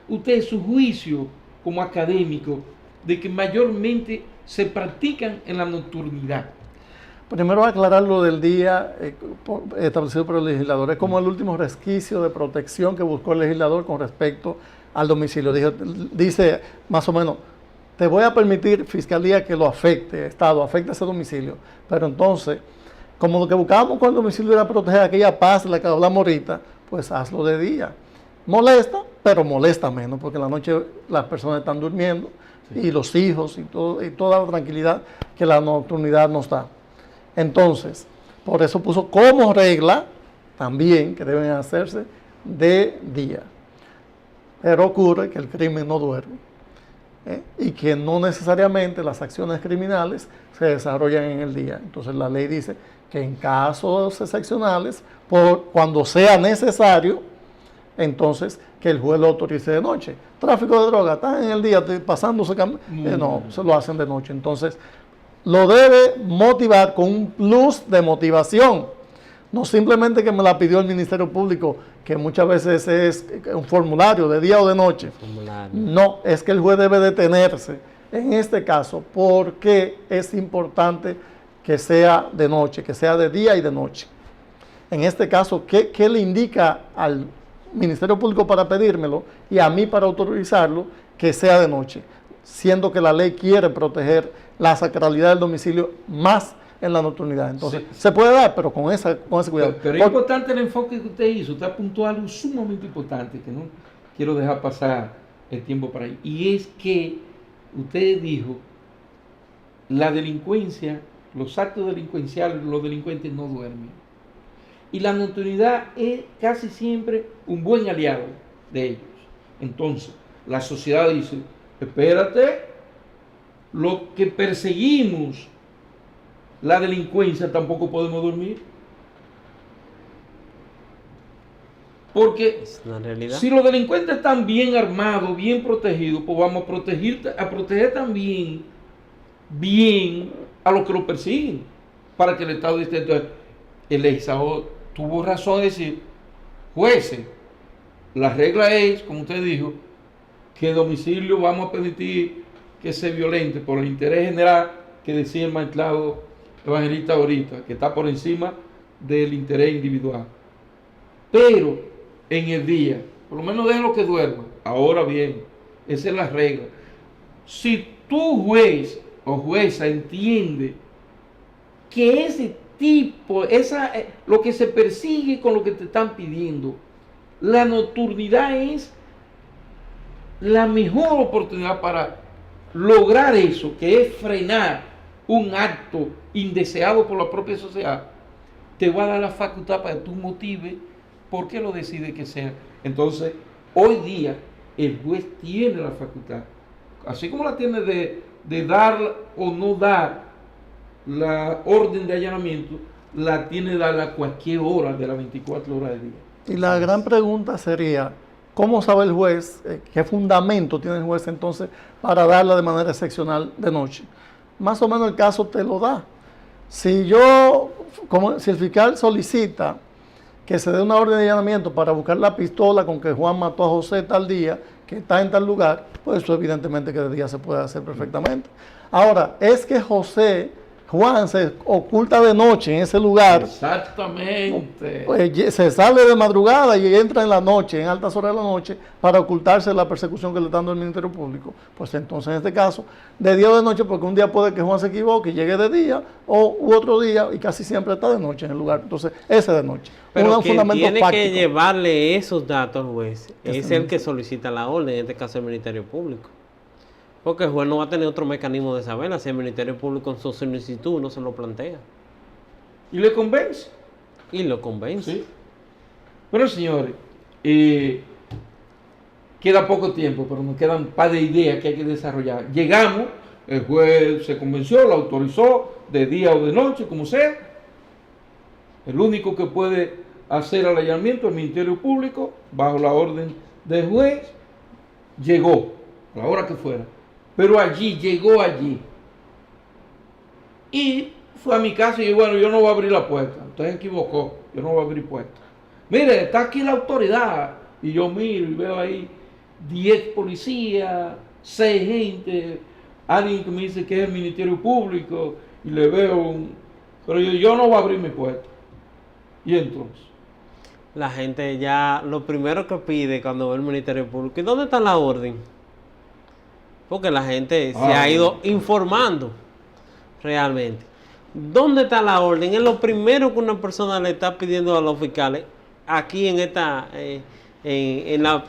Speaker 1: usted su juicio como académico, de que mayormente se practican en la nocturnidad?
Speaker 3: Primero aclarar lo del día establecido por el legislador. Es como el último resquicio de protección que buscó el legislador con respecto al domicilio. Dice más o menos, te voy a permitir, Fiscalía, que lo afecte, Estado, afecte ese domicilio. Pero entonces, como lo que buscábamos con el domicilio era proteger aquella paz de la que hablamos ahorita, pues hazlo de día. Molesta, pero molesta menos, porque en la noche las personas están durmiendo, sí, y los hijos y toda la tranquilidad que la nocturnidad nos da. Entonces, por eso puso como regla también que deben hacerse de día. Pero ocurre que el crimen no duerme, y que no necesariamente las acciones criminales se desarrollan en el día. Entonces la ley dice que en casos excepcionales, cuando sea necesario, entonces que el juez lo autorice de noche. Tráfico de droga, están en el día pasándose, no, se lo hacen de noche. Entonces lo debe motivar con un plus de motivación, no simplemente que me la pidió el Ministerio Público, que muchas veces es un formulario de día o de noche. No, es que el juez debe detenerse en este caso, porque es importante que sea de noche, que sea de día y de noche. En este caso, ¿qué le indica al Ministerio Público para pedírmelo y a mí para autorizarlo? Que sea de noche, siendo que la ley quiere proteger la sacralidad del domicilio más en la nocturnidad. Entonces, sí, se puede dar, pero con ese cuidado.
Speaker 1: Pero es importante el enfoque que usted hizo. Usted apuntó algo sumamente importante que no quiero dejar pasar el tiempo para ahí. Y es que usted dijo, la delincuencia, los actos delincuenciales, los delincuentes no duermen. Y la nocturnidad es casi siempre un buen aliado de ellos. Entonces, la sociedad dice, espérate, lo que perseguimos, la delincuencia, tampoco podemos dormir. Porque si los delincuentes están bien armados, bien protegidos, pues vamos a proteger también bien a los que lo persiguen, para que el Estado esté. Entonces, el legislador tuvo razón de decir, jueces, la regla es, como usted dijo, que el domicilio vamos a permitir que se violente por el interés general que decía el magistrado evangelista ahorita, que está por encima del interés individual. Pero en el día, por lo menos déjenlo que duerma. Ahora bien, esa es la regla. Si tu juez o jueza entiende que ese tipo, lo que se persigue con lo que te están pidiendo, la nocturnidad es la mejor oportunidad para lograr eso, que es frenar un acto indeseado por la propia sociedad. Te va a dar la facultad para que tú motives por qué lo decide que sea. Entonces, hoy día, el juez tiene la facultad, así como la tiene de dar o no dar la orden de allanamiento, la tiene de dar a cualquier hora de las 24 horas del día.
Speaker 3: Y la gran pregunta sería, ¿cómo sabe el juez, qué fundamento tiene el juez entonces para darla de manera excepcional de noche? Más o menos el caso te lo da. Si el fiscal solicita que se dé una orden de allanamiento para buscar la pistola con que Juan mató a José tal día, que está en tal lugar, pues eso evidentemente que de día se puede hacer perfectamente. Ahora, es que Juan se oculta de noche en ese lugar.
Speaker 1: Exactamente.
Speaker 3: Pues se sale de madrugada y entra en la noche, en altas horas de la noche, para ocultarse de la persecución que le está dando el Ministerio Público. Pues entonces, en este caso, de día o de noche, porque un día puede que Juan se equivoque y llegue de día, u otro día, y casi siempre está de noche en el lugar. Entonces, ese de noche.
Speaker 2: Pero quien tiene que llevarle esos datos al juez es el que solicita la orden, en este caso el Ministerio Público. Porque el juez no va a tener otro mecanismo de saberla si el Ministerio Público en su solicitud no se lo plantea.
Speaker 1: ¿Y le convence?
Speaker 2: Y lo convence.
Speaker 1: Sí. Bueno, señores, queda poco tiempo, pero nos quedan un par de ideas que hay que desarrollar. Llegamos, el juez se convenció, lo autorizó, de día o de noche, como sea. El único que puede hacer el allanamiento es el Ministerio Público, bajo la orden del juez. Llegó, a la hora que fuera. Pero llegó allí. Y fue a mi casa y yo, bueno, yo no voy a abrir la puerta. Usted se equivocó, yo no voy a abrir puerta. Mire, está aquí la autoridad. Y yo miro y veo ahí 10 policías, 6 gente, alguien que me dice que es el Ministerio Público, y le veo pero yo no voy a abrir mi puerta. Y entonces,
Speaker 2: la gente ya, lo primero que pide cuando ve el Ministerio Público, ¿y dónde está la orden? Porque la gente se ha ido informando realmente. ¿Dónde está la orden? Es lo primero que una persona le está pidiendo a los fiscales aquí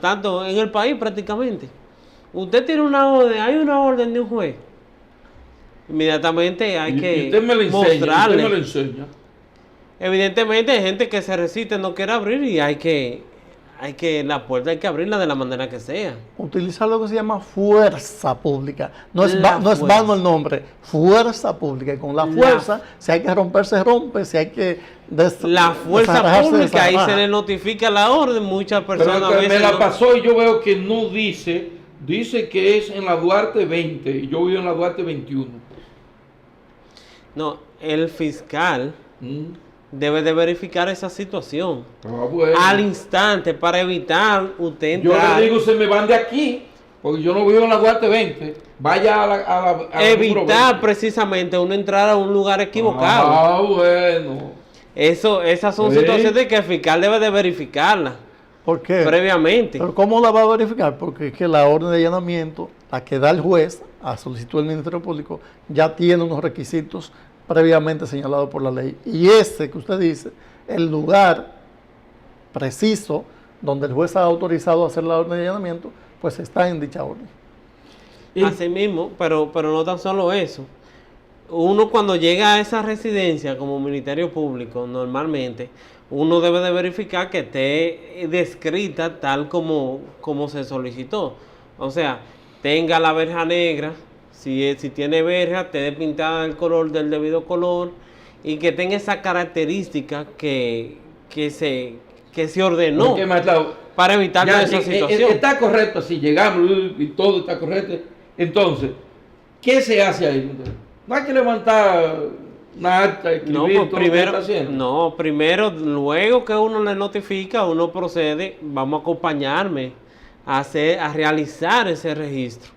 Speaker 2: tanto en el país prácticamente. Usted tiene una orden, hay una orden de un juez. Inmediatamente hay que mostrarle.
Speaker 1: Usted me lo enseña.
Speaker 2: Evidentemente hay gente que se resiste, no quiere abrir y la puerta hay que abrirla de la manera que sea.
Speaker 3: Utilizar lo que se llama fuerza pública. No es vano el nombre, fuerza pública. Y con la fuerza, si hay que romper, se rompe, si hay que
Speaker 2: la fuerza pública, ahí se le notifica la orden, muchas personas
Speaker 1: pero me la pasó y yo veo que no dice que es en la Duarte 20 y yo vivo en la Duarte 21.
Speaker 2: No, el fiscal debe de verificar esa situación
Speaker 1: bueno,
Speaker 2: al instante para evitar usted entrar.
Speaker 1: Yo le digo, se me van de aquí, porque yo no vivo en la Duarte 20. Vaya a
Speaker 2: evitar precisamente uno entrar a un lugar equivocado.
Speaker 1: Bueno.
Speaker 2: Esas son situaciones que el fiscal debe de verificarla.
Speaker 3: ¿Por qué?
Speaker 2: Previamente.
Speaker 3: ¿Pero cómo la va a verificar? Porque es que la orden de allanamiento, la que da el juez a solicitud del Ministerio Público, ya tiene unos requisitos previamente señalado por la ley. Y ese que usted dice, el lugar preciso donde el juez ha autorizado a hacer la orden de allanamiento, pues está en dicha orden.
Speaker 2: Así mismo, pero no tan solo eso. Uno cuando llega a esa residencia como Ministerio Público, normalmente, uno debe de verificar que esté descrita tal como se solicitó. O sea, tenga la verja negra, si tiene verja, esté pintada del color del debido color y que tenga esa característica que se ordenó para evitar esa situación.
Speaker 1: Está correcto, si llegamos y todo está correcto. Entonces, ¿qué se hace ahí? No hay que levantar una acta, escribir
Speaker 2: primero, luego que uno le notifica, uno procede, vamos a acompañarme a realizar ese registro.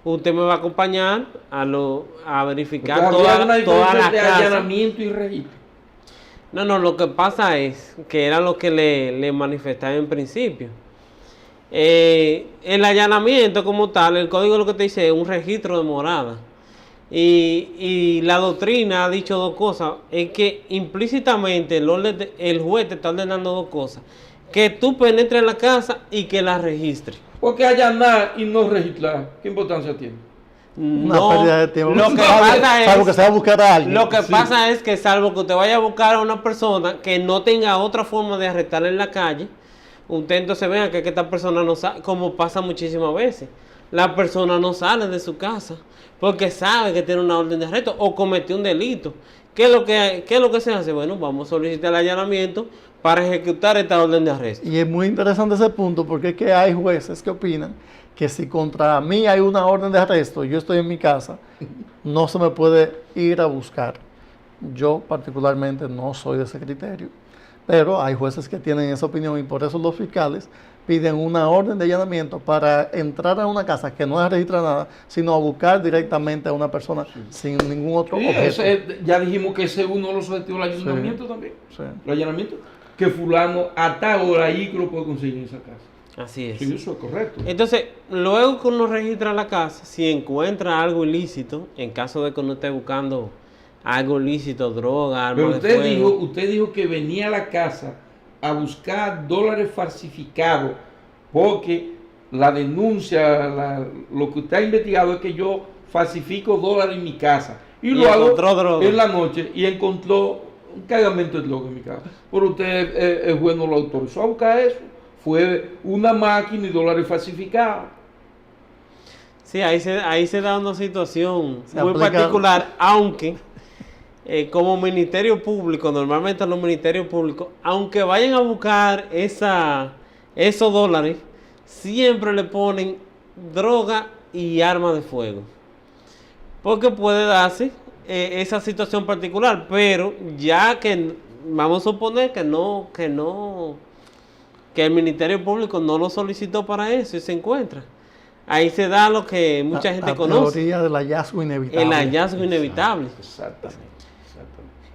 Speaker 2: Usted me va a acompañar a verificar todas las casas.
Speaker 1: Allanamiento y registro.
Speaker 2: No, lo que pasa es que era lo que le manifestaba en principio. El allanamiento como tal, el código lo que te dice es un registro de morada. Y la doctrina ha dicho dos cosas. Es que implícitamente el juez te está ordenando dos cosas. Que tú penetres en la casa y que la registres.
Speaker 1: Porque allanar y no registrar, ¿qué importancia tiene?
Speaker 3: Una
Speaker 2: No,
Speaker 3: pérdida de tiempo.
Speaker 2: lo que pasa
Speaker 3: Salvo que se va a buscar a alguien.
Speaker 2: Lo que
Speaker 3: Sí.
Speaker 2: pasa es que salvo que usted vaya a buscar a una persona que no tenga otra forma de arrestarla en la calle, usted entonces vea que esta persona no sale, como pasa muchísimas veces. La persona no sale de su casa porque sabe que tiene una orden de arresto o cometió un delito. ¿Qué es lo que se hace? Bueno, vamos a solicitar el allanamiento para ejecutar esta orden de arresto.
Speaker 3: Y es muy interesante ese punto porque es que hay jueces que opinan que si contra mí hay una orden de arresto y yo estoy en mi casa, no se me puede ir a buscar. Yo particularmente no soy de ese criterio, pero hay jueces que tienen esa opinión y por eso los fiscales piden una orden de allanamiento para entrar a una casa que no es registrar nada, sino a buscar directamente a una persona sin ningún otro
Speaker 1: Sí,
Speaker 3: objeto.
Speaker 1: ya dijimos que ese es uno de los objetivos del allanamiento también.
Speaker 3: Sí.
Speaker 1: El allanamiento, que fulano a tal hora ahí que lo puede conseguir en esa casa.
Speaker 2: Así es.
Speaker 1: Sí, eso es correcto.
Speaker 2: Entonces, luego que uno registra la casa, si encuentra algo ilícito, en caso de que uno esté buscando algo ilícito, droga, armas
Speaker 1: Pero
Speaker 2: de fuego.
Speaker 1: usted dijo que venía a la casa a buscar dólares falsificados, porque la denuncia, lo que usted ha investigado es que yo falsifico dólares en mi casa. Y lo hago
Speaker 2: encontró droga
Speaker 1: en la noche y encontró un cargamento de droga en mi casa. Pero usted, el juez no lo autorizó a buscar eso. Fue una máquina y dólares falsificados.
Speaker 2: Sí, ahí se da una situación
Speaker 3: Se
Speaker 2: muy
Speaker 3: aplica-
Speaker 2: particular, aunque como Ministerio Público, normalmente los ministerios públicos, aunque vayan a buscar esos dólares, siempre le ponen droga y armas de fuego. Porque puede darse esa situación particular, pero ya que vamos a suponer que que el Ministerio Público no lo solicitó para eso y se encuentra. Ahí se da lo que mucha gente
Speaker 3: la
Speaker 2: conoce,
Speaker 3: teoría del hallazgo inevitable.
Speaker 2: el hallazgo inevitable.
Speaker 1: Exactamente.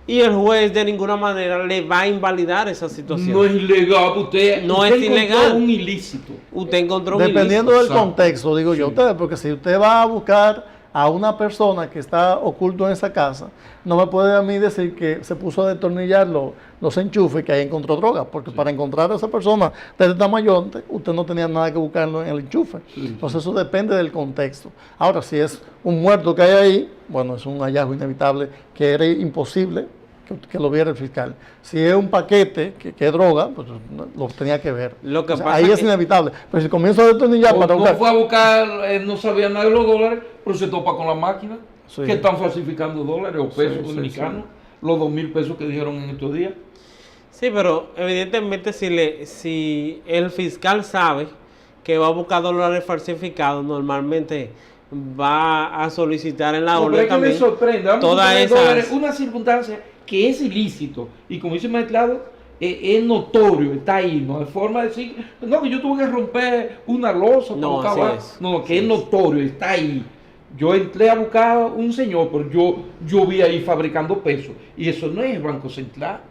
Speaker 2: Y el juez de ninguna manera le va a invalidar esa situación.
Speaker 1: No es ilegal, usted
Speaker 2: No
Speaker 1: usted
Speaker 2: es
Speaker 1: encontró
Speaker 2: ilegal.
Speaker 1: un ilícito.
Speaker 2: Usted encontró un
Speaker 3: Dependiendo
Speaker 2: ilícito.
Speaker 3: del contexto, digo yo,
Speaker 1: Sí.
Speaker 3: ustedes, porque si usted va a buscar a una persona que está oculto en esa casa, no me puede a mí decir que se puso a destornillar los enchufes que ahí encontró droga, porque para encontrar a esa persona de este tamaño, usted no tenía nada que buscarlo en el enchufe.
Speaker 1: Sí.
Speaker 3: Entonces eso depende del contexto. Ahora, si es un muerto que hay ahí, bueno, es un hallazgo inevitable que era imposible que lo viera el fiscal. Si es un paquete que es droga, pues lo tenía que ver.
Speaker 2: Lo que
Speaker 3: O sea,
Speaker 2: pasa
Speaker 3: ahí
Speaker 2: que-
Speaker 3: es inevitable. Pero si comienzo a destornillar
Speaker 1: O
Speaker 3: para
Speaker 1: no
Speaker 3: buscar...
Speaker 1: fue a buscar, no sabía nada de los dólares, pero se topa con la máquina,
Speaker 3: Sí.
Speaker 1: que están falsificando dólares o pesos
Speaker 3: Sí, sí,
Speaker 1: dominicanos, los 2.000 pesos que dijeron en estos días.
Speaker 2: Sí, pero evidentemente si el fiscal sabe que va a buscar dólares falsificados, normalmente va a solicitar en la
Speaker 1: No, pero
Speaker 2: orden
Speaker 1: es que me
Speaker 2: también
Speaker 1: sorprende, vamos a
Speaker 2: todas
Speaker 1: poner
Speaker 2: esas...
Speaker 1: dólares, una circunstancia que es ilícito, y como dice el magistrado, es notorio, está ahí, no hay forma de decir, no, que yo tuve que romper una losa, para
Speaker 2: No,
Speaker 1: buscar
Speaker 2: así
Speaker 1: abajo.
Speaker 2: es.
Speaker 1: No, que
Speaker 2: Así
Speaker 1: es
Speaker 2: es.
Speaker 1: notorio, está ahí. Yo entré a buscar a un señor, pero yo vi ahí fabricando pesos, y eso no es el Banco Central.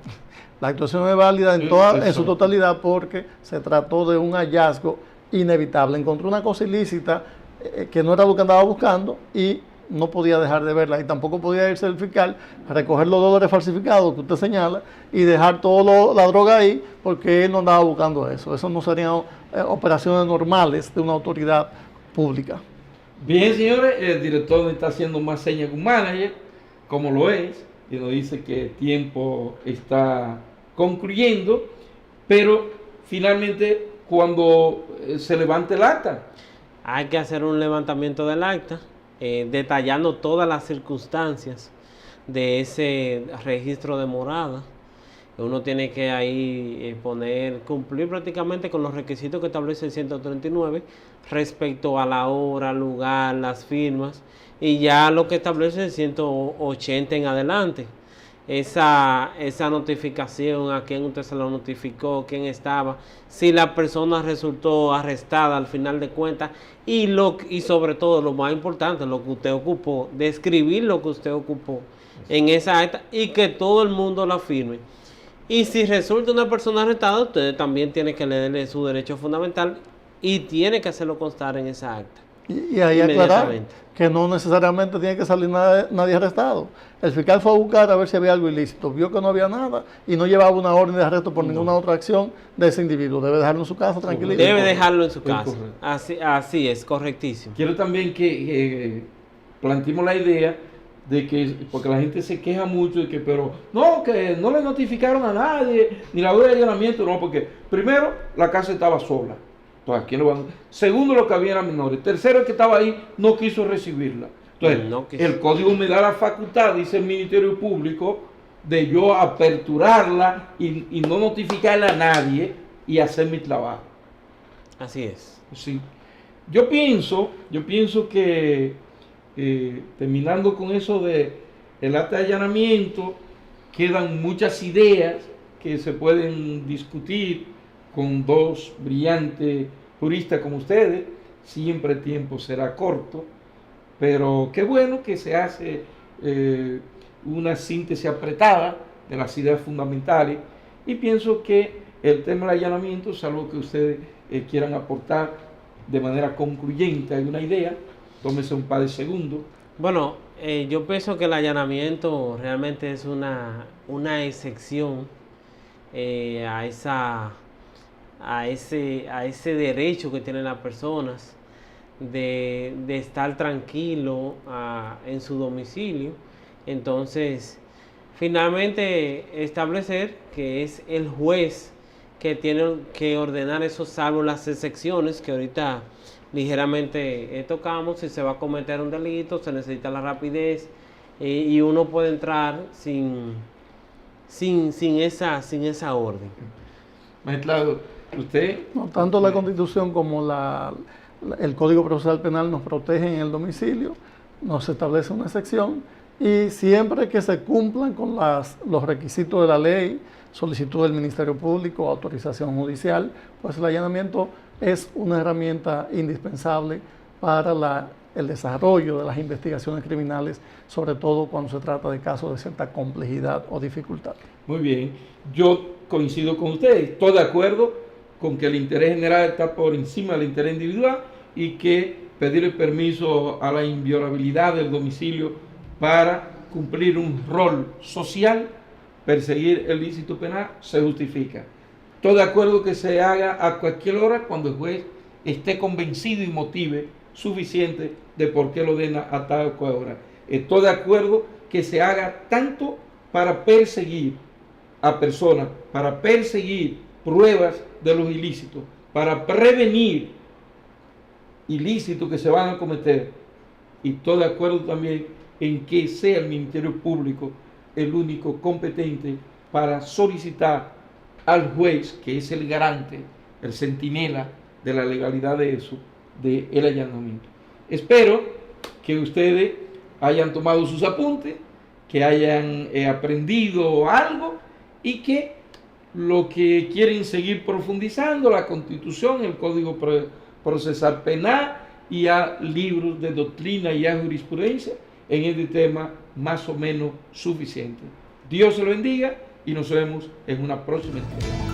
Speaker 3: La actuación es válida en su
Speaker 1: Exacto.
Speaker 3: totalidad porque se trató de un hallazgo inevitable. Encontró una cosa ilícita que no era lo que andaba buscando y no podía dejar de verla. Y tampoco podía irse el fiscal a recoger los dólares falsificados que usted señala y dejar toda la droga ahí porque él no andaba buscando eso. Eso no serían operaciones normales de una autoridad pública.
Speaker 1: Bien, señores, el director me está haciendo más señas que un manager, como lo es, y nos dice que el tiempo está concluyendo, pero finalmente cuando se levante el acta,
Speaker 2: Hay que hacer un levantamiento del acta, detallando todas las circunstancias de ese registro de morada. Uno tiene que ahí cumplir prácticamente con los requisitos que establece el 139 respecto a la hora, lugar, las firmas y ya lo que establece el 180 en adelante. Esa notificación, a quién usted se lo notificó, quién estaba, si la persona resultó arrestada al final de cuentas y sobre todo lo más importante, lo que usted ocupó, describir lo que usted ocupó en esa acta y que todo el mundo la firme. Y si resulta una persona arrestada, usted también tiene que leerle su derecho fundamental y tiene que hacerlo constar en esa acta.
Speaker 3: Y ahí aclarar que no necesariamente tiene que salir nadie arrestado. El fiscal fue a buscar a ver si había algo ilícito, vio que no había nada y no llevaba una orden de arresto por ninguna otra acción de ese individuo. Debe dejarlo en su casa tranquilito.
Speaker 2: Debe dejarlo en su casa. Así es, correctísimo.
Speaker 1: Quiero también que planteemos la idea de que, porque la gente se queja mucho de que, pero no, que no le notificaron a nadie, ni la orden de allanamiento, no, porque primero la casa estaba sola. Entonces, ¿quién lo va a... Segundo, lo que había eran menores. Tercero, el que estaba ahí no quiso recibirla. Entonces, el código me da la facultad, dice el Ministerio Público, de yo aperturarla y no notificarla a nadie y hacer mi trabajo.
Speaker 2: Así es.
Speaker 1: Sí. Yo pienso que terminando con eso de el acta de allanamiento, quedan muchas ideas que se pueden discutir con dos brillantes juristas como ustedes. Siempre el tiempo será corto, pero qué bueno que se hace una síntesis apretada de las ideas fundamentales, y pienso que el tema del allanamiento es algo que ustedes quieran aportar de manera concluyente. Hay una idea, tómese un par de segundos.
Speaker 2: Bueno, yo pienso que el allanamiento realmente es una excepción a ese derecho que tienen las personas de estar tranquilo en su domicilio. Entonces, finalmente establecer que es el juez que tiene que ordenar eso, salvo las excepciones que ahorita ligeramente tocamos. Si se va a cometer un delito, se necesita la rapidez y uno puede entrar sin esa orden.
Speaker 1: Magistrado, usted...
Speaker 3: No, tanto la Constitución como el Código Procesal Penal nos protegen en el domicilio, nos establece una excepción, y siempre que se cumplan con los requisitos de la ley, solicitud del Ministerio Público, autorización judicial, pues el allanamiento es una herramienta indispensable para el desarrollo de las investigaciones criminales, sobre todo cuando se trata de casos de cierta complejidad o dificultad.
Speaker 1: Muy bien, yo coincido con ustedes, estoy de acuerdo con que el interés general está por encima del interés individual y que pedir el permiso a la inviolabilidad del domicilio para cumplir un rol social, perseguir el ilícito penal, se justifica. Estoy de acuerdo que se haga a cualquier hora cuando el juez esté convencido y motive suficiente de por qué lo ordena a tal o cual hora. Estoy de acuerdo que se haga tanto para perseguir a personas, para perseguir pruebas de los ilícitos, para prevenir ilícitos que se van a cometer. Y estoy de acuerdo también en que sea el Ministerio Público el único competente para solicitar al juez, que es el garante, el centinela de la legalidad de eso, del allanamiento. Espero que ustedes hayan tomado sus apuntes, que hayan aprendido algo, y que lo que quieren seguir profundizando, la Constitución, el Código Procesal Penal y a libros de doctrina y a jurisprudencia, en este tema más o menos suficiente. Dios se lo bendiga y nos vemos en una próxima entrega.